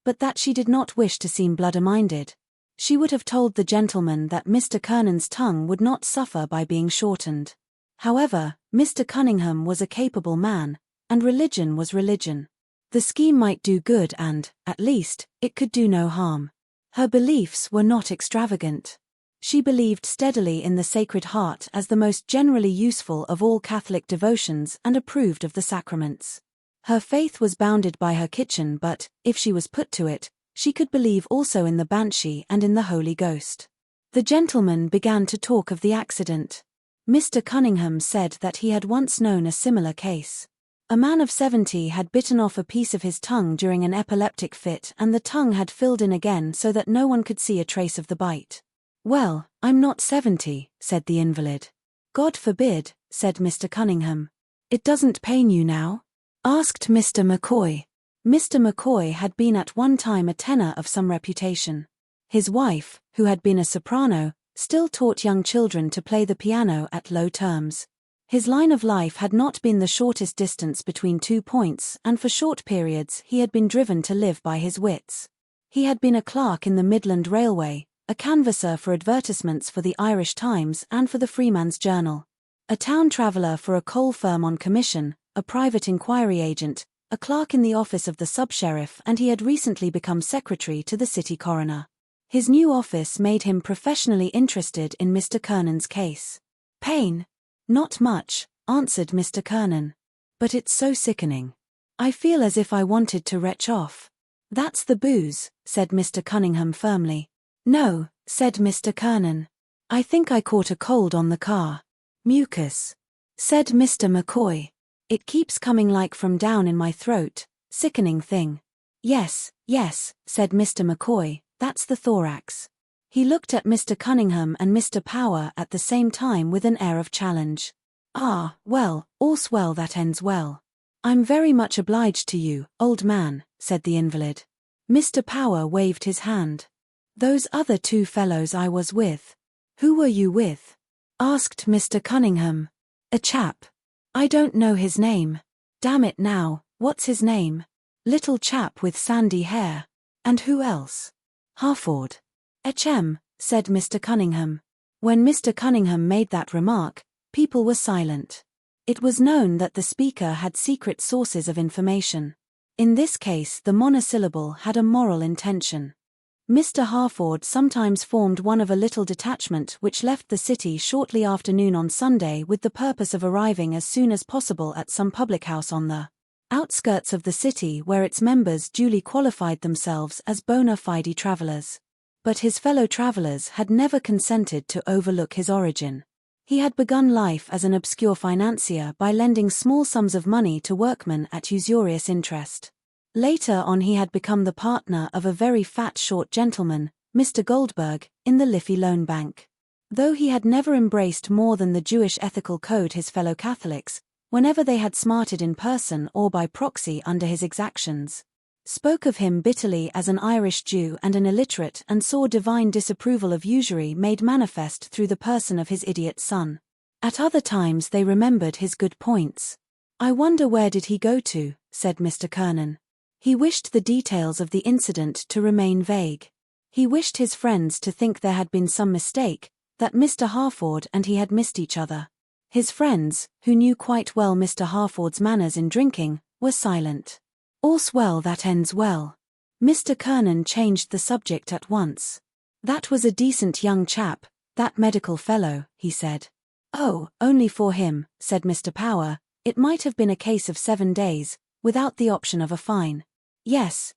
but that she did not wish to seem bloody-minded. She would have told the gentleman that Mr. Kernan's tongue would not suffer by being shortened. However, Mr. Cunningham was a capable man, and religion was religion. The scheme might do good and, at least, it could do no harm. Her beliefs were not extravagant. She believed steadily in the Sacred Heart as the most generally useful of all Catholic devotions and approved of the sacraments. Her faith was bounded by her kitchen, but, if she was put to it, she could believe also in the Banshee and in the Holy Ghost. The gentleman began to talk of the accident. Mr. Cunningham said that he had once known a similar case. A man of 70 had bitten off a piece of his tongue during an epileptic fit, and the tongue had filled in again so that no one could see a trace of the bite. "Well, I'm not 70, said the invalid. "God forbid," said Mr. Cunningham. "It doesn't pain you now?" asked Mr. McCoy. Mr. McCoy had been at one time a tenor of some reputation. His wife, who had been a soprano, still taught young children to play the piano at low terms. His line of life had not been the shortest distance between 2 points, and for short periods he had been driven to live by his wits. He had been a clerk in the Midland Railway, a canvasser for advertisements for the Irish Times and for the Freeman's Journal, a town traveller for a coal firm on commission, a private inquiry agent, a clerk in the office of the sub-sheriff, and he had recently become secretary to the city coroner. His new office made him professionally interested in Mr. Kernan's case. "Pain? Not much," answered Mr. Kernan. "But it's so sickening. I feel as if I wanted to retch off." "That's the booze," said Mr. Cunningham firmly. "No," said Mr. Kernan. "I think I caught a cold on the car." "Mucus," said Mr. McCoy. "It keeps coming like from down in my throat, sickening thing." Yes, said Mr. McCoy, "that's the thorax." He looked at Mr. Cunningham and Mr. Power at the same time with an air of challenge. "Ah, well, all's well that ends well. I'm very much obliged to you, old man," said the invalid. Mr. Power waved his hand. Those other two fellows I was with. Who were you with? Asked Mr. Cunningham. A chap. I don't know his name. Damn it now, what's his name? Little chap with sandy hair. And who else? Harford. H.M., said Mr. Cunningham. When Mr. Cunningham made that remark, people were silent. It was known that the speaker had secret sources of information. In this case, the monosyllable had a moral intention. Mr. Harford sometimes formed one of a little detachment which left the city shortly after noon on Sunday with the purpose of arriving as soon as possible at some public house on the outskirts of the city where its members duly qualified themselves as bona fide travelers. But his fellow travelers had never consented to overlook his origin. He had begun life as an obscure financier by lending small sums of money to workmen at usurious interest. Later on he had become the partner of a very fat short gentleman, Mr. Goldberg, in the Liffey Loan Bank. Though he had never embraced more than the Jewish ethical code his fellow Catholics, whenever they had smarted in person or by proxy under his exactions, spoke of him bitterly as an Irish Jew and an illiterate and saw divine disapproval of usury made manifest through the person of his idiot son. At other times they remembered his good points. I wonder where did he go to, said Mr. Kernan. He wished the details of the incident to remain vague. He wished his friends to think there had been some mistake, that Mr. Harford and he had missed each other. His friends, who knew quite well Mr. Harford's manners in drinking, were silent. All's well that ends well. Mr. Kernan changed the subject at once. That was a decent young chap, that medical fellow, he said. Oh, only for him, said Mr. Power, it might have been a case of 7 days, without the option of a fine. Yes,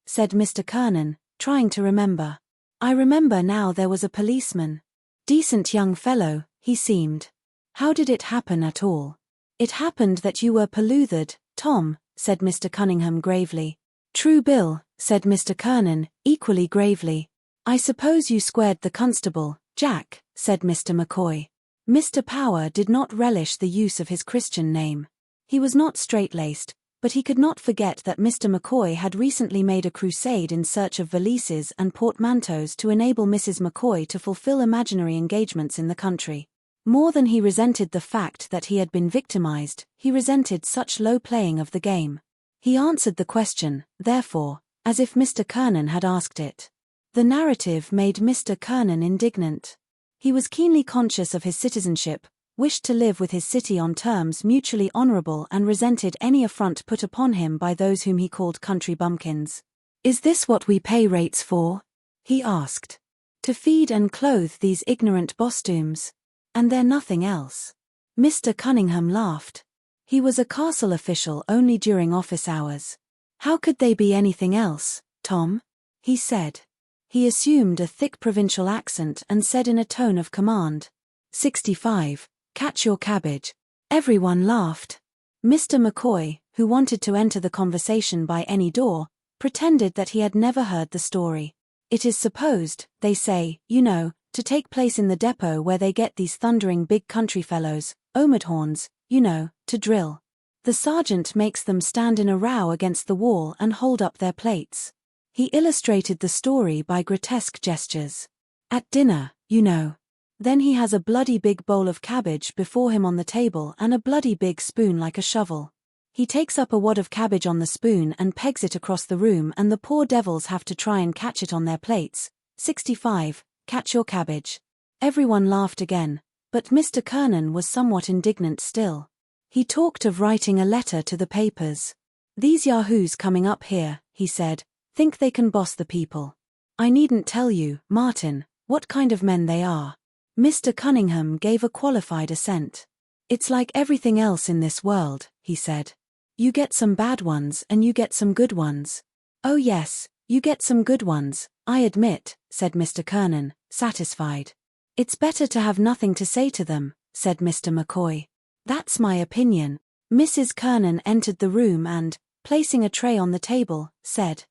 said Mr. Kernan, trying to remember. I remember now there was a policeman. Decent young fellow, he seemed. How did it happen at all? It happened that you were peloothered, Tom, said Mr. Cunningham gravely. True Bill, said Mr. Kernan, equally gravely. I suppose you squared the constable, Jack, said Mr. McCoy. Mr. Power did not relish the use of his Christian name. He was not straight-laced, but he could not forget that Mr. McCoy had recently made a crusade in search of valises and portmanteaus to enable Mrs. McCoy to fulfill imaginary engagements in the country. More than he resented the fact that he had been victimized, he resented such low playing of the game. He answered the question, therefore, as if Mr. Kernan had asked it. The narrative made Mr. Kernan indignant. He was keenly conscious of his citizenship, wished to live with his city on terms mutually honorable and resented any affront put upon him by those whom he called country bumpkins. Is this what we pay rates for? He asked. To feed and clothe these ignorant bostooms. And they're nothing else. Mr. Cunningham laughed. He was a castle official only during office hours. How could they be anything else, Tom? He said. He assumed a thick provincial accent and said in a tone of command. 65. Catch your cabbage. Everyone laughed. Mr. McCoy, who wanted to enter the conversation by any door, pretended that he had never heard the story. It is supposed, they say, you know, to take place in the depot where they get these thundering big country fellows, omidhorns, you know, to drill. The sergeant makes them stand in a row against the wall and hold up their plates. He illustrated the story by grotesque gestures. At dinner, you know. Then he has a bloody big bowl of cabbage before him on the table and a bloody big spoon like a shovel. He takes up a wad of cabbage on the spoon and pegs it across the room and the poor devils have to try and catch it on their plates. 65. Catch your cabbage. Everyone laughed again, but Mr. Kernan was somewhat indignant still. He talked of writing a letter to the papers. These yahoos coming up here, he said, think they can boss the people. I needn't tell you, Martin, what kind of men they are. Mr. Cunningham gave a qualified assent. It's like everything else in this world, he said. You get some bad ones and you get some good ones. Oh yes, you get some good ones, I admit, said Mr. Kernan, satisfied. It's better to have nothing to say to them, said Mr. McCoy. That's my opinion. Mrs. Kernan entered the room and, placing a tray on the table, said,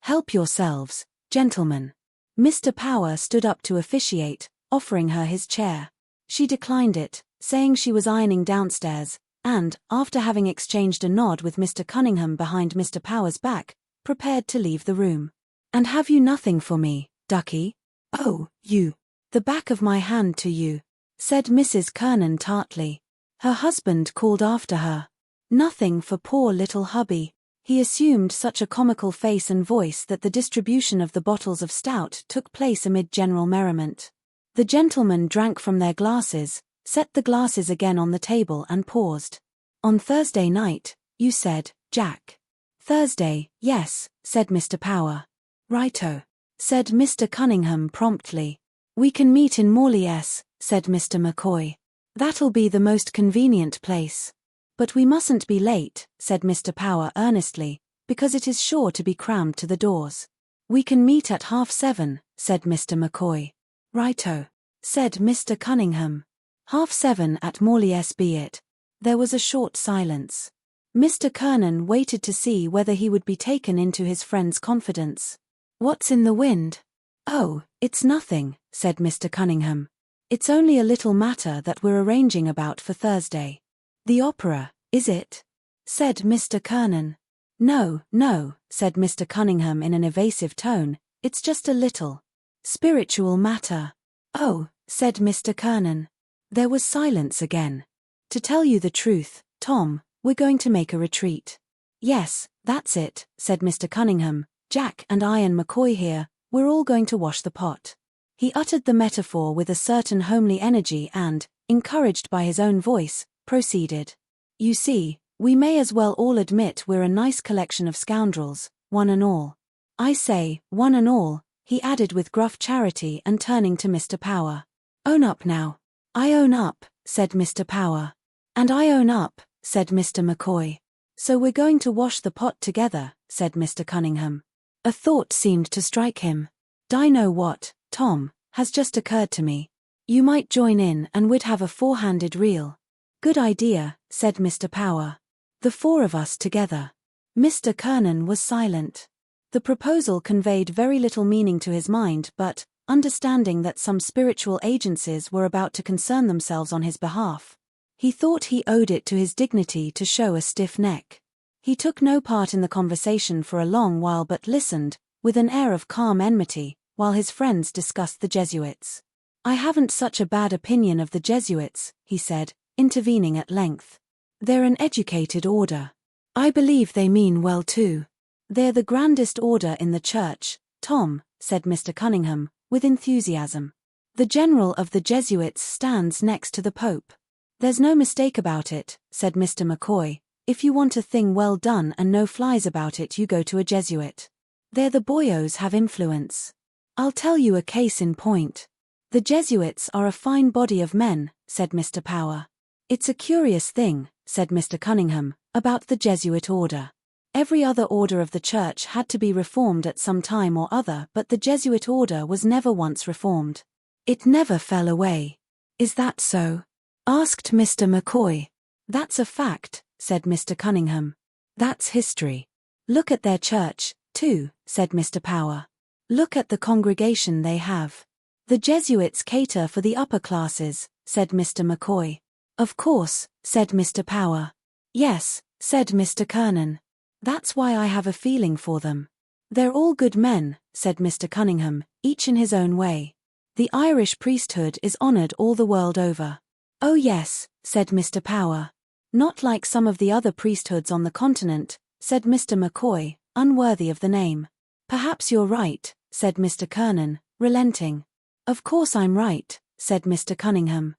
Help yourselves, gentlemen. Mr. Power stood up to officiate, offering her his chair. She declined it, saying she was ironing downstairs, and, after having exchanged a nod with Mr. Cunningham behind Mr. Power's back, prepared to leave the room. And have you nothing for me, ducky? Oh, you. The back of my hand to you, said Mrs. Kernan tartly. Her husband called after her. Nothing for poor little hubby. He assumed such a comical face and voice that the distribution of the bottles of stout took place amid general merriment. The gentlemen drank from their glasses, set the glasses again on the table and paused. On Thursday night, you said, Jack. Thursday, yes, said Mr. Power. Righto, said Mr. Cunningham promptly. We can meet in Morley S, said Mr. McCoy. That'll be the most convenient place. But we mustn't be late, said Mr. Power earnestly, because it is sure to be crammed to the doors. We can meet at 7:30, said Mr. McCoy. Righto, said Mr. Cunningham. 7:30 at Morley S be it. There was a short silence. Mr. Kernan waited to see whether he would be taken into his friend's confidence. What's in the wind? Oh, it's nothing, said Mr. Cunningham. It's only a little matter that we're arranging about for Thursday. The opera, is it? Said Mr. Kernan. No, no, said Mr. Cunningham in an evasive tone, it's just a little spiritual matter. Oh, said Mr. Kernan. There was silence again. To tell you the truth, Tom, we're going to make a retreat. Yes, that's it, said Mr. Cunningham. Jack and I and McCoy here, we're all going to wash the pot. He uttered the metaphor with a certain homely energy and, encouraged by his own voice, proceeded. You see, we may as well all admit we're a nice collection of scoundrels, one and all. I say, one and all, he added with gruff charity and turning to Mr. Power. Own up now. I own up, said Mr. Power. And I own up, said Mr. McCoy. So we're going to wash the pot together, said Mr. Cunningham. A thought seemed to strike him. I know what, Tom, has just occurred to me. You might join in and we'd have a four-handed reel. Good idea, said Mr. Power. The four of us together. Mr. Kernan was silent. The proposal conveyed very little meaning to his mind, but, understanding that some spiritual agencies were about to concern themselves on his behalf, he thought he owed it to his dignity to show a stiff neck. He took no part in the conversation for a long while but listened, with an air of calm enmity, while his friends discussed the Jesuits. I haven't such a bad opinion of the Jesuits, he said, intervening at length. They're an educated order. I believe they mean well too. They're the grandest order in the church, Tom, said Mr. Cunningham, with enthusiasm. The general of the Jesuits stands next to the Pope. There's no mistake about it, said Mr. McCoy. If you want a thing well done and no flies about it, you go to a Jesuit. They're the boyos have influence. I'll tell you a case in point. The Jesuits are a fine body of men, said Mr. Power. It's a curious thing, said Mr. Cunningham, about the Jesuit order. Every other order of the church had to be reformed at some time or other, but the Jesuit order was never once reformed. It never fell away. Is that so? Asked Mr. McCoy. That's a fact, said Mr. Cunningham. That's history. Look at their church, too, said Mr. Power. Look at the congregation they have. The Jesuits cater for the upper classes, said Mr. McCoy. Of course, said Mr. Power. Yes, said Mr. Kernan. That's why I have a feeling for them. They're all good men, said Mr. Cunningham, each in his own way. The Irish priesthood is honored all the world over. Oh yes, said Mr. Power. Not like some of the other priesthoods on the continent, said Mr. McCoy, unworthy of the name. Perhaps you're right, said Mr. Kernan, relenting. Of course I'm right, said Mr. Cunningham.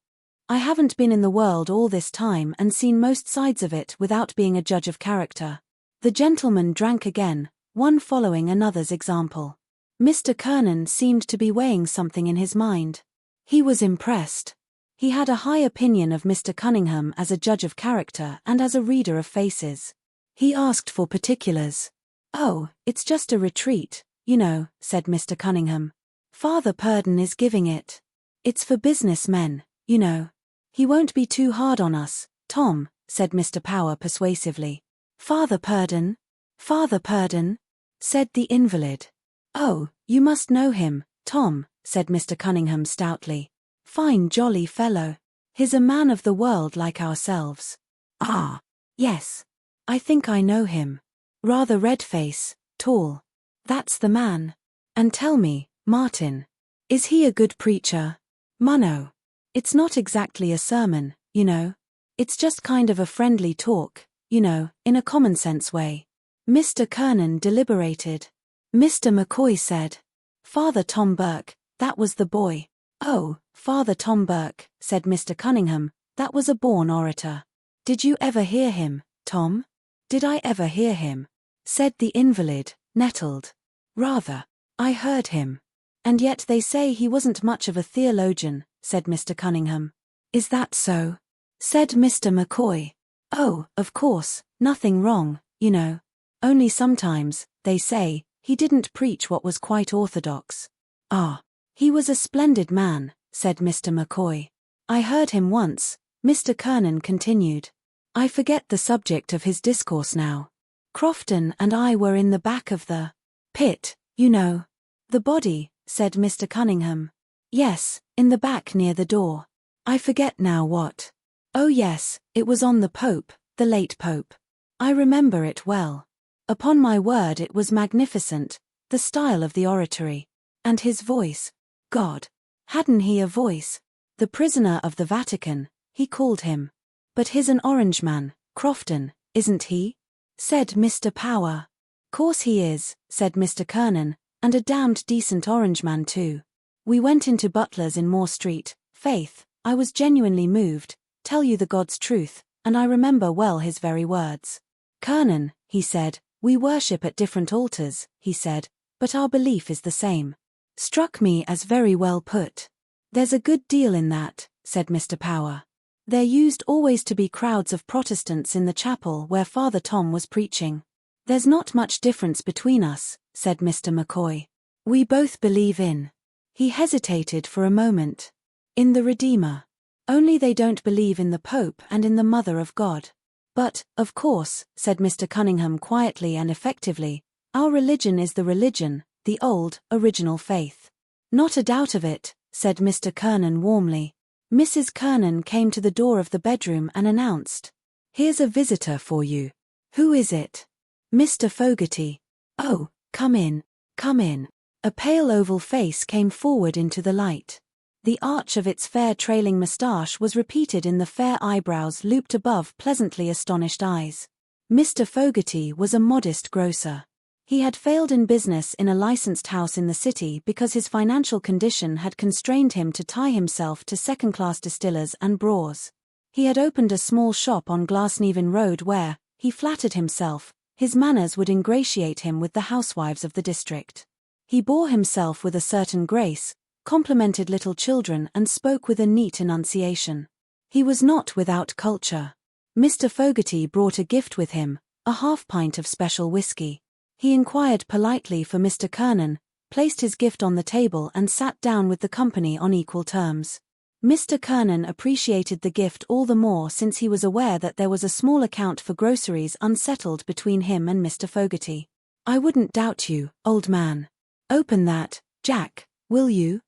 I haven't been in the world all this time and seen most sides of it without being a judge of character. The gentlemen drank again, one following another's example. Mr. Kernan seemed to be weighing something in his mind. He was impressed. He had a high opinion of Mr. Cunningham as a judge of character and as a reader of faces. He asked for particulars. Oh, it's just a retreat, you know, said Mr. Cunningham. Father Purdon is giving it. It's for business men, you know. He won't be too hard on us, Tom, said Mr. Power persuasively. Father Purdon? Father Purdon? Said the invalid. Oh, you must know him, Tom, said Mr. Cunningham stoutly. Fine jolly fellow. He's a man of the world like ourselves. Ah, yes. I think I know him. Rather red face, tall. That's the man. And tell me, Martin. Is he a good preacher? Munno. It's not exactly a sermon, you know. It's just kind of a friendly talk, you know, in a common-sense way. Mr. Kernan deliberated. Mr. McCoy said. Father Tom Burke, that was the boy. Oh, Father Tom Burke, said Mr. Cunningham, that was a born orator. Did you ever hear him, Tom? Did I ever hear him? Said the invalid, nettled. Rather. I heard him. And yet they say he wasn't much of a theologian, said Mr. Cunningham. Is that so? Said Mr. McCoy. Oh, of course, nothing wrong, you know. Only sometimes, they say, he didn't preach what was quite orthodox. Ah. He was a splendid man, said Mr. McCoy. I heard him once, Mr. Kernan continued. I forget the subject of his discourse now. Crofton and I were in the back of the pit, you know. The body, said Mr. Cunningham. Yes, in the back near the door. I forget now what. Oh yes, it was on the Pope, the late Pope. I remember it well. Upon my word it was magnificent, the style of the oratory. And his voice. God. Hadn't he a voice? The prisoner of the Vatican, he called him. But he's an Orangeman, Crofton, isn't he? Said Mr. Power. Course he is, said Mr. Kernan, and a damned decent Orangeman too. We went into Butler's in Moore Street, faith, I was genuinely moved, tell you the God's truth, and I remember well his very words. Kernan, he said, we worship at different altars, he said, but our belief is the same. Struck me as very well put. There's a good deal in that, said Mr. Power. There used always to be crowds of Protestants in the chapel where Father Tom was preaching. There's not much difference between us, said Mr. McCoy. We both believe in. He hesitated for a moment. In the Redeemer. Only they don't believe in the Pope and in the Mother of God. But, of course, said Mr. Cunningham quietly and effectively, our religion is the religion, the old, original faith. Not a doubt of it, said Mr. Kernan warmly. Mrs. Kernan came to the door of the bedroom and announced. Here's a visitor for you. Who is it? Mr. Fogarty. Oh, come in, come in. A pale oval face came forward into the light. The arch of its fair trailing moustache was repeated in the fair eyebrows looped above pleasantly astonished eyes. Mr. Fogarty was a modest grocer. He had failed in business in a licensed house in the city because his financial condition had constrained him to tie himself to second-class distillers and brewers. He had opened a small shop on Glasnevin Road where, he flattered himself, his manners would ingratiate him with the housewives of the district. He bore himself with a certain grace, complimented little children and spoke with a neat enunciation. He was not without culture. Mr. Fogarty brought a gift with him, a half-pint of special whiskey. He inquired politely for Mr. Kernan, placed his gift on the table and sat down with the company on equal terms. Mr. Kernan appreciated the gift all the more since he was aware that there was a small account for groceries unsettled between him and Mr. Fogarty. I wouldn't doubt you, old man. Open that, Jack, will you?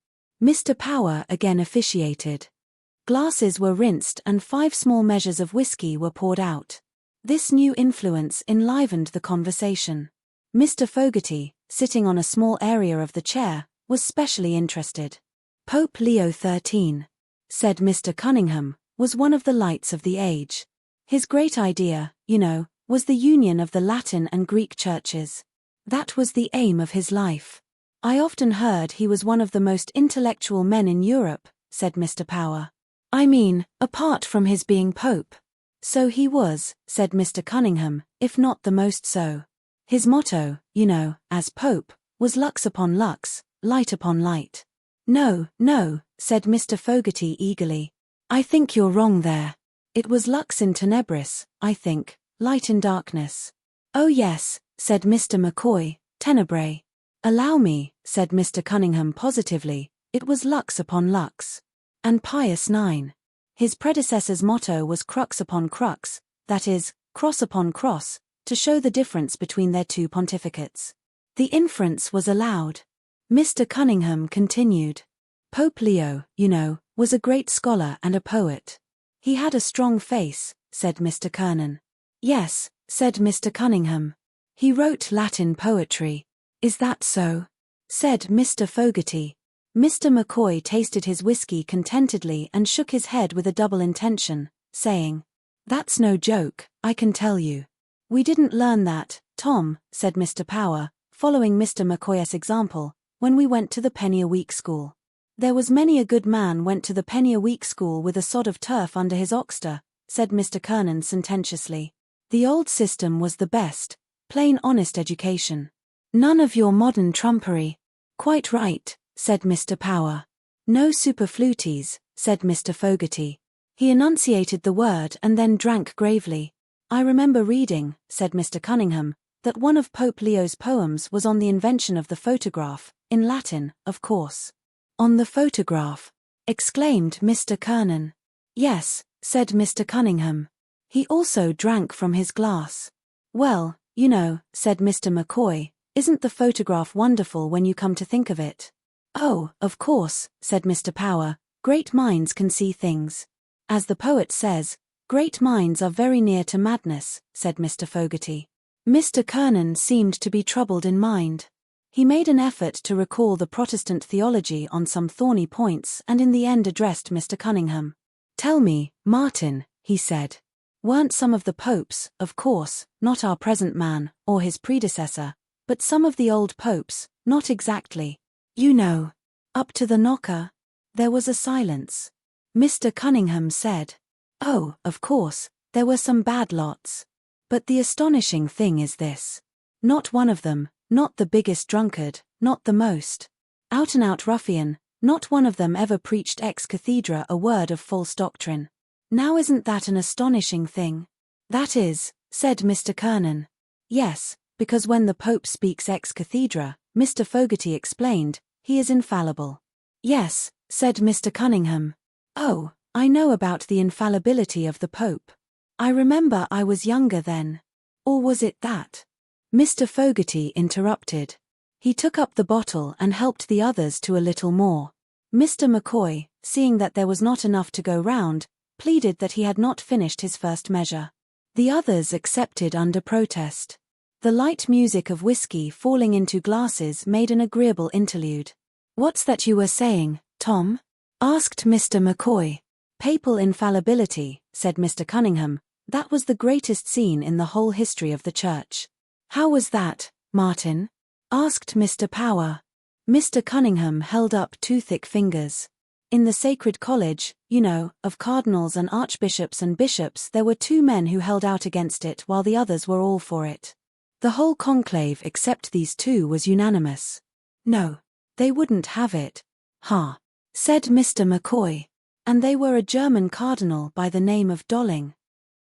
Mr. Power again officiated. Glasses were rinsed and 5 small measures of whiskey were poured out. This new influence enlivened the conversation. Mr. Fogarty, sitting on a small area of the chair, was specially interested. Pope Leo XIII, said Mr. Cunningham, was one of the lights of the age. His great idea, you know, was the union of the Latin and Greek churches. That was the aim of his life. I often heard he was one of the most intellectual men in Europe, said Mr. Power. I mean, apart from his being Pope. So he was, said Mr. Cunningham, if not the most so. His motto, you know, as Pope, was lux upon lux, light upon light. No, no, said Mr. Fogarty eagerly. I think you're wrong there. It was lux in tenebris, I think, light in darkness. Oh yes, said Mr. McCoy, tenebrae. Allow me, said Mr. Cunningham positively, it was lux upon lux. And Pius IX. His predecessor's motto was crux upon crux, that is, cross upon cross, to show the difference between their two pontificates. The inference was allowed. Mr. Cunningham continued. Pope Leo, you know, was a great scholar and a poet. He had a strong face, said Mr. Kernan. Yes, said Mr. Cunningham. He wrote Latin poetry. Is that so? said Mr. Fogarty. Mr. McCoy tasted his whiskey contentedly and shook his head with a double intention, saying, "That's no joke, I can tell you." "We didn't learn that, Tom," said Mr. Power, following Mr. McCoy's example, "when we went to the penny-a-week school. There was many a good man went to the penny-a-week school with a sod of turf under his oxter," said Mr. Kernan sententiously. "The old system was the best, plain honest education. None of your modern trumpery." "Quite right," said Mr. Power. "No superfluities," said Mr. Fogarty. He enunciated the word and then drank gravely. "I remember reading," said Mr. Cunningham, "that one of Pope Leo's poems was on the invention of the photograph, in Latin, of course." "On the photograph!" exclaimed Mr. Kernan. "Yes," said Mr. Cunningham. He also drank from his glass. "Well, you know," said Mr. McCoy, "isn't the photograph wonderful when you come to think of it?" "Oh, of course," said Mr. Power, "great minds can see things. As the poet says, great minds are very near to madness," said Mr. Fogarty. Mr. Kernan seemed to be troubled in mind. He made an effort to recall the Protestant theology on some thorny points and in the end addressed Mr. Cunningham. "Tell me, Martin," he said. "Weren't some of the popes, of course, not our present man, or his predecessor, but some of the old popes, not exactly, you know, up to the knocker?" There was a silence. Mr. Cunningham said, "Oh, of course, there were some bad lots. But the astonishing thing is this. Not one of them, not the biggest drunkard, not the most out-and-out ruffian, not one of them ever preached ex cathedra a word of false doctrine. Now isn't that an astonishing thing?" "That is," said Mr. Kernan. "Yes, because when the Pope speaks ex cathedra," Mr. Fogarty explained, "he is infallible." "Yes," said Mr. Cunningham. "Oh, I know about the infallibility of the Pope. I remember I was younger then." "Or was it that?" Mr. Fogarty interrupted. He took up the bottle and helped the others to a little more. Mr. McCoy, seeing that there was not enough to go round, pleaded that he had not finished his first measure. The others accepted under protest. The light music of whiskey falling into glasses made an agreeable interlude. "What's that you were saying, Tom?" asked Mr. McCoy. "Papal infallibility," said Mr. Cunningham. "That was the greatest scene in the whole history of the Church." "How was that, Martin?" asked Mr. Power. Mr. Cunningham held up two thick fingers. "In the Sacred College, you know, of cardinals and archbishops and bishops, there were two men who held out against it while the others were all for it. The whole conclave except these two was unanimous. No, they wouldn't have it." "Ha," said Mr. McCoy. "And they were a German cardinal by the name of Dolling.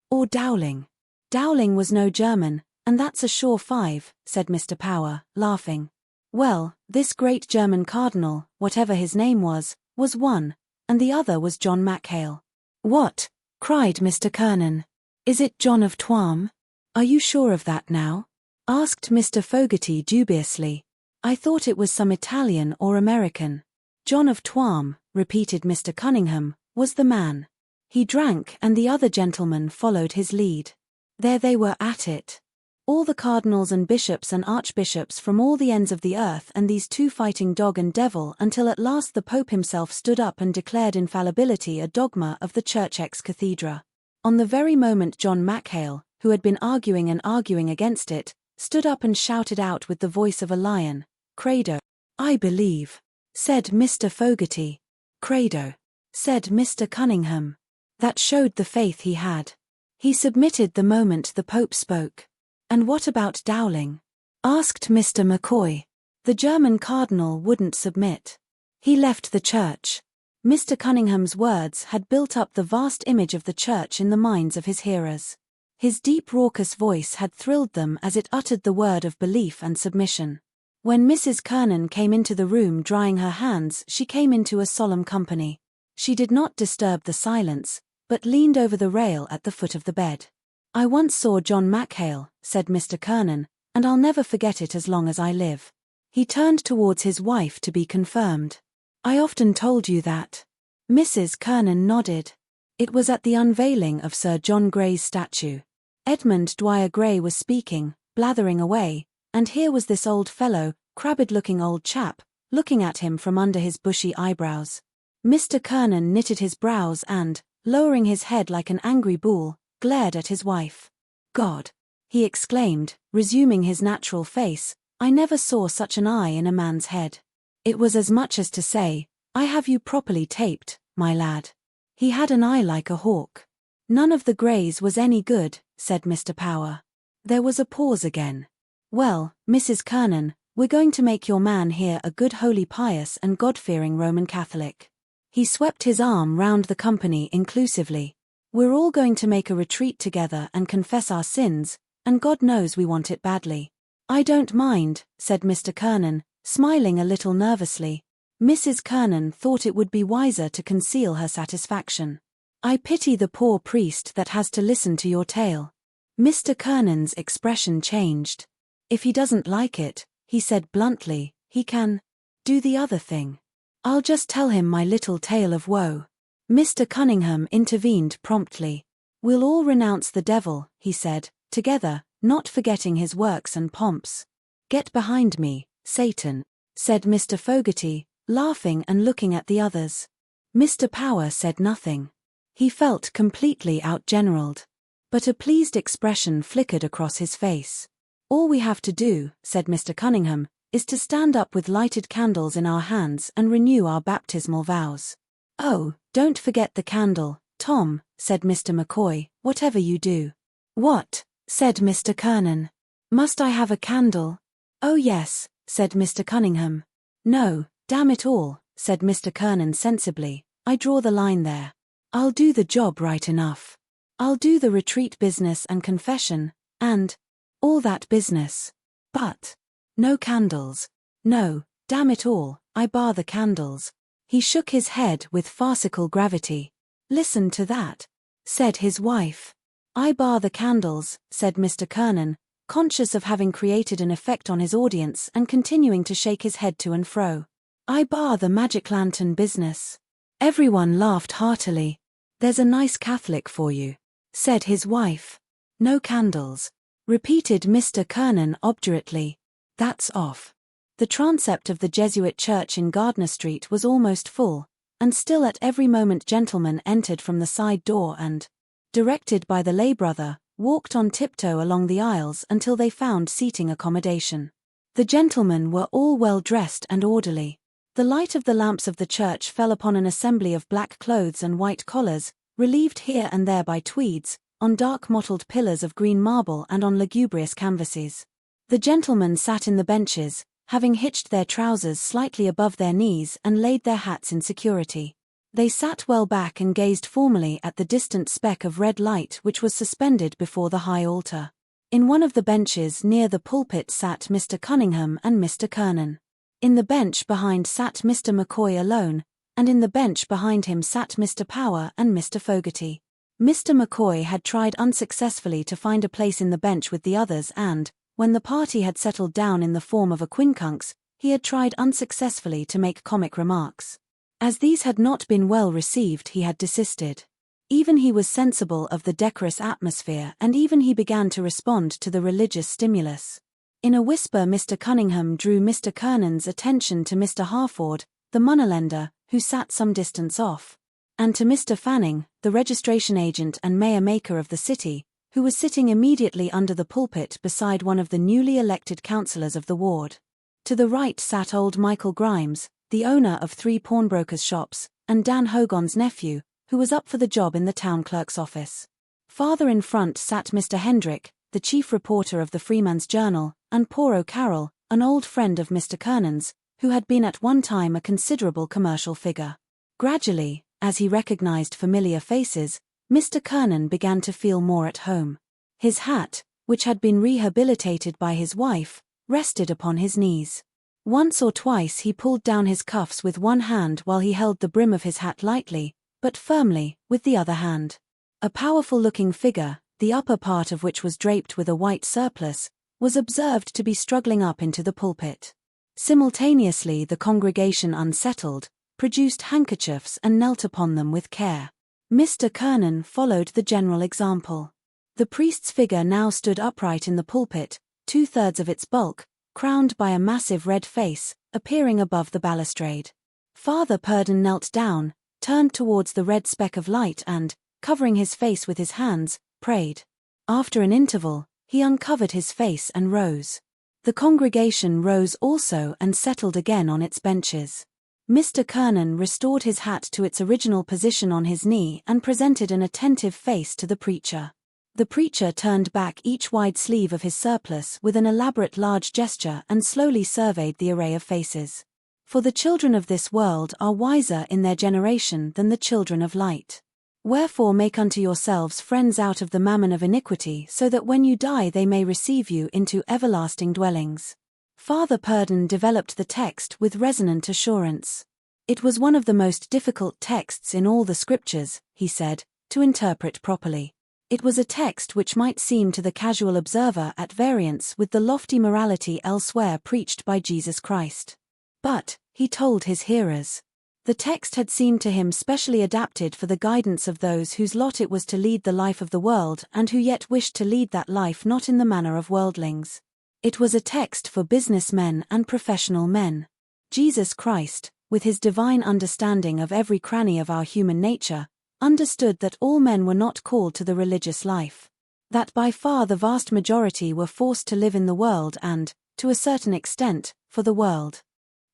Or Dowling." "Dowling was no German, and that's a sure five," said Mr. Power, laughing. "Well, this great German cardinal, whatever his name was one, and the other was John Mackhale." "What?" cried Mr. Kernan. "Is it John of Tuam? Are you sure of that now?" asked Mr. Fogarty dubiously. "I thought it was some Italian or American." "John of Tuam," repeated Mr. Cunningham, "was the man. He drank and the other gentlemen followed his lead. There they were at it. All the cardinals and bishops and archbishops from all the ends of the earth and these two fighting dog and devil until at last the Pope himself stood up and declared infallibility a dogma of the Church ex cathedra. On the very moment John Mackhale, who had been arguing and arguing against it, stood up and shouted out with the voice of a lion, 'Credo!' 'I believe,' said Mr. Fogarty. 'Credo,' said Mr. Cunningham. That showed the faith he had. He submitted the moment the Pope spoke." "And what about Dowling?" asked Mr. McCoy. "The German cardinal wouldn't submit. He left the Church." Mr. Cunningham's words had built up the vast image of the Church in the minds of his hearers. His deep raucous voice had thrilled them as it uttered the word of belief and submission. When Mrs. Kernan came into the room drying her hands, she came into a solemn company. She did not disturb the silence, but leaned over the rail at the foot of the bed. "I once saw John Mackhale," said Mr. Kernan, "and I'll never forget it as long as I live." He turned towards his wife to be confirmed. "I often told you that." Mrs. Kernan nodded. It was at the unveiling of Sir John Gray's statue. Edmund Dwyer Gray was speaking, blathering away, and here was this old fellow, crabbed-looking old chap, looking at him from under his bushy eyebrows. Mr. Kernan knitted his brows and, lowering his head like an angry bull, glared at his wife. "God!" he exclaimed, resuming his natural face, "I never saw such an eye in a man's head. It was as much as to say, 'I have you properly taped, my lad.' He had an eye like a hawk." "None of the greys was any good," said Mr. Power. There was a pause again. "Well, Mrs. Kernan, we're going to make your man here a good holy pious and God-fearing Roman Catholic." He swept his arm round the company inclusively. "We're all going to make a retreat together and confess our sins, and God knows we want it badly." "I don't mind," said Mr. Kernan, smiling a little nervously. Mrs. Kernan thought it would be wiser to conceal her satisfaction. "I pity the poor priest that has to listen to your tale." Mr. Kernan's expression changed. "If he doesn't like it," he said bluntly, "he can do the other thing. I'll just tell him my little tale of woe." Mr. Cunningham intervened promptly. "We'll all renounce the devil," he said, "together, not forgetting his works and pomps." "Get behind me, Satan," said Mr. Fogarty, laughing and looking at the others. Mr. Power said nothing. He felt completely outgeneraled. But a pleased expression flickered across his face. "All we have to do," said Mr. Cunningham, "is to stand up with lighted candles in our hands and renew our baptismal vows." "Oh, don't forget the candle, Tom," said Mr. McCoy, "whatever you do." "What?" said Mr. Kernan. "Must I have a candle?" "Oh yes," said Mr. Cunningham. "No, damn it all," said Mr. Kernan sensibly, "I draw the line there. I'll do the job right enough. I'll do the retreat business and confession, and all that business. But no candles. No, damn it all, I bar the candles." He shook his head with farcical gravity. "Listen to that," said his wife. "I bar the candles," said Mr. Kernan, conscious of having created an effect on his audience and continuing to shake his head to and fro. "I bar the magic lantern business." Everyone laughed heartily. "There's a nice Catholic for you," said his wife. "No candles," repeated Mr. Kernan obdurately. "That's off." The transept of the Jesuit church in Gardner Street was almost full, and still at every moment gentlemen entered from the side door and, directed by the lay brother, walked on tiptoe along the aisles until they found seating accommodation. The gentlemen were all well dressed and orderly. The light of the lamps of the church fell upon an assembly of black clothes and white collars, relieved here and there by tweeds, on dark mottled pillars of green marble and on lugubrious canvases. The gentlemen sat in the benches, having hitched their trousers slightly above their knees and laid their hats in security. They sat well back and gazed formally at the distant speck of red light which was suspended before the high altar. In one of the benches near the pulpit sat Mr. Cunningham and Mr. Kernan. In the bench behind sat Mr. McCoy alone, and in the bench behind him sat Mr. Power and Mr. Fogarty. Mr. McCoy had tried unsuccessfully to find a place in the bench with the others and, when the party had settled down in the form of a quincunx, he had tried unsuccessfully to make comic remarks. As these had not been well received, he had desisted. Even he was sensible of the decorous atmosphere, and even he began to respond to the religious stimulus. In a whisper Mr. Cunningham drew Mr. Kernan's attention to Mr. Harford, the moneylender, who sat some distance off, and to Mr. Fanning, the registration agent and mayor-maker of the city, who was sitting immediately under the pulpit beside one of the newly elected councillors of the ward. To the right sat old Michael Grimes, the owner of 3 pawnbrokers' shops, and Dan Hogan's nephew, who was up for the job in the town clerk's office. Farther in front sat Mr. Hendrick, the chief reporter of the Freeman's Journal, and poor O'Carroll, an old friend of Mr. Kernan's, who had been at one time a considerable commercial figure. Gradually, as he recognized familiar faces, Mr. Kernan began to feel more at home. His hat, which had been rehabilitated by his wife, rested upon his knees. Once or twice he pulled down his cuffs with one hand while he held the brim of his hat lightly, but firmly, with the other hand. A powerful-looking figure, the upper part of which was draped with a white surplice, was observed to be struggling up into the pulpit. Simultaneously the congregation unsettled, produced handkerchiefs and knelt upon them with care. Mr. Kernan followed the general example. The priest's figure now stood upright in the pulpit, 2/3 of its bulk, crowned by a massive red face, appearing above the balustrade. Father Purdon knelt down, turned towards the red speck of light and, covering his face with his hands, prayed. After an interval, he uncovered his face and rose. The congregation rose also and settled again on its benches. Mr. Kernan restored his hat to its original position on his knee and presented an attentive face to the preacher. The preacher turned back each wide sleeve of his surplice with an elaborate large gesture and slowly surveyed the array of faces. For the children of this world are wiser in their generation than the children of light. Wherefore make unto yourselves friends out of the mammon of iniquity, so that when you die they may receive you into everlasting dwellings. Father Purdon developed the text with resonant assurance. It was one of the most difficult texts in all the scriptures, he said, to interpret properly. It was a text which might seem to the casual observer at variance with the lofty morality elsewhere preached by Jesus Christ. But, he told his hearers, the text had seemed to him specially adapted for the guidance of those whose lot it was to lead the life of the world and who yet wished to lead that life not in the manner of worldlings. It was a text for businessmen and professional men. Jesus Christ, with his divine understanding of every cranny of our human nature, understood that all men were not called to the religious life. That by far the vast majority were forced to live in the world and, to a certain extent, for the world.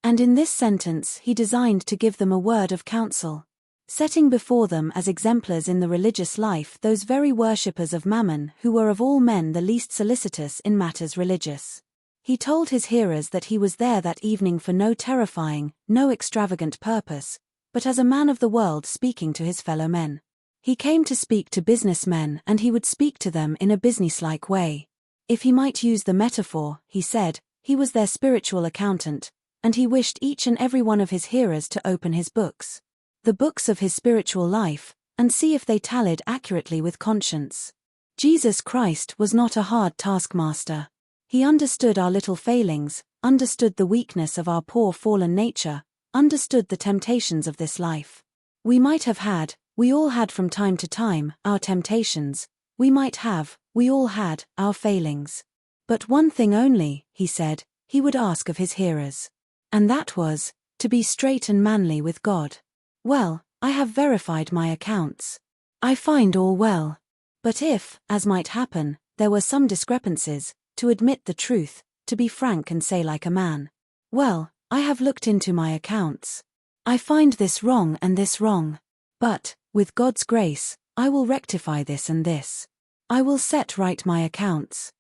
And in this sentence he designed to give them a word of counsel. Setting before them as exemplars in the religious life those very worshippers of mammon who were of all men the least solicitous in matters religious. He told his hearers that he was there that evening for no terrifying, no extravagant purpose, but as a man of the world speaking to his fellow men. He came to speak to businessmen and he would speak to them in a businesslike way. If he might use the metaphor, he said, he was their spiritual accountant, and he wished each and every one of his hearers to open his books, the books of his spiritual life, and see if they tallied accurately with conscience. Jesus Christ was not a hard taskmaster. He understood our little failings, understood the weakness of our poor fallen nature, understood the temptations of this life. We all had from time to time, our temptations, we all had, our failings. But one thing only, he said, he would ask of his hearers. And that was, to be straight and manly with God. Well, I have verified my accounts. I find all well. But if, as might happen, there were some discrepancies, to admit the truth, to be frank and say like a man, well, I have looked into my accounts. I find this wrong and this wrong. But, with God's grace, I will rectify this and this. I will set right my accounts.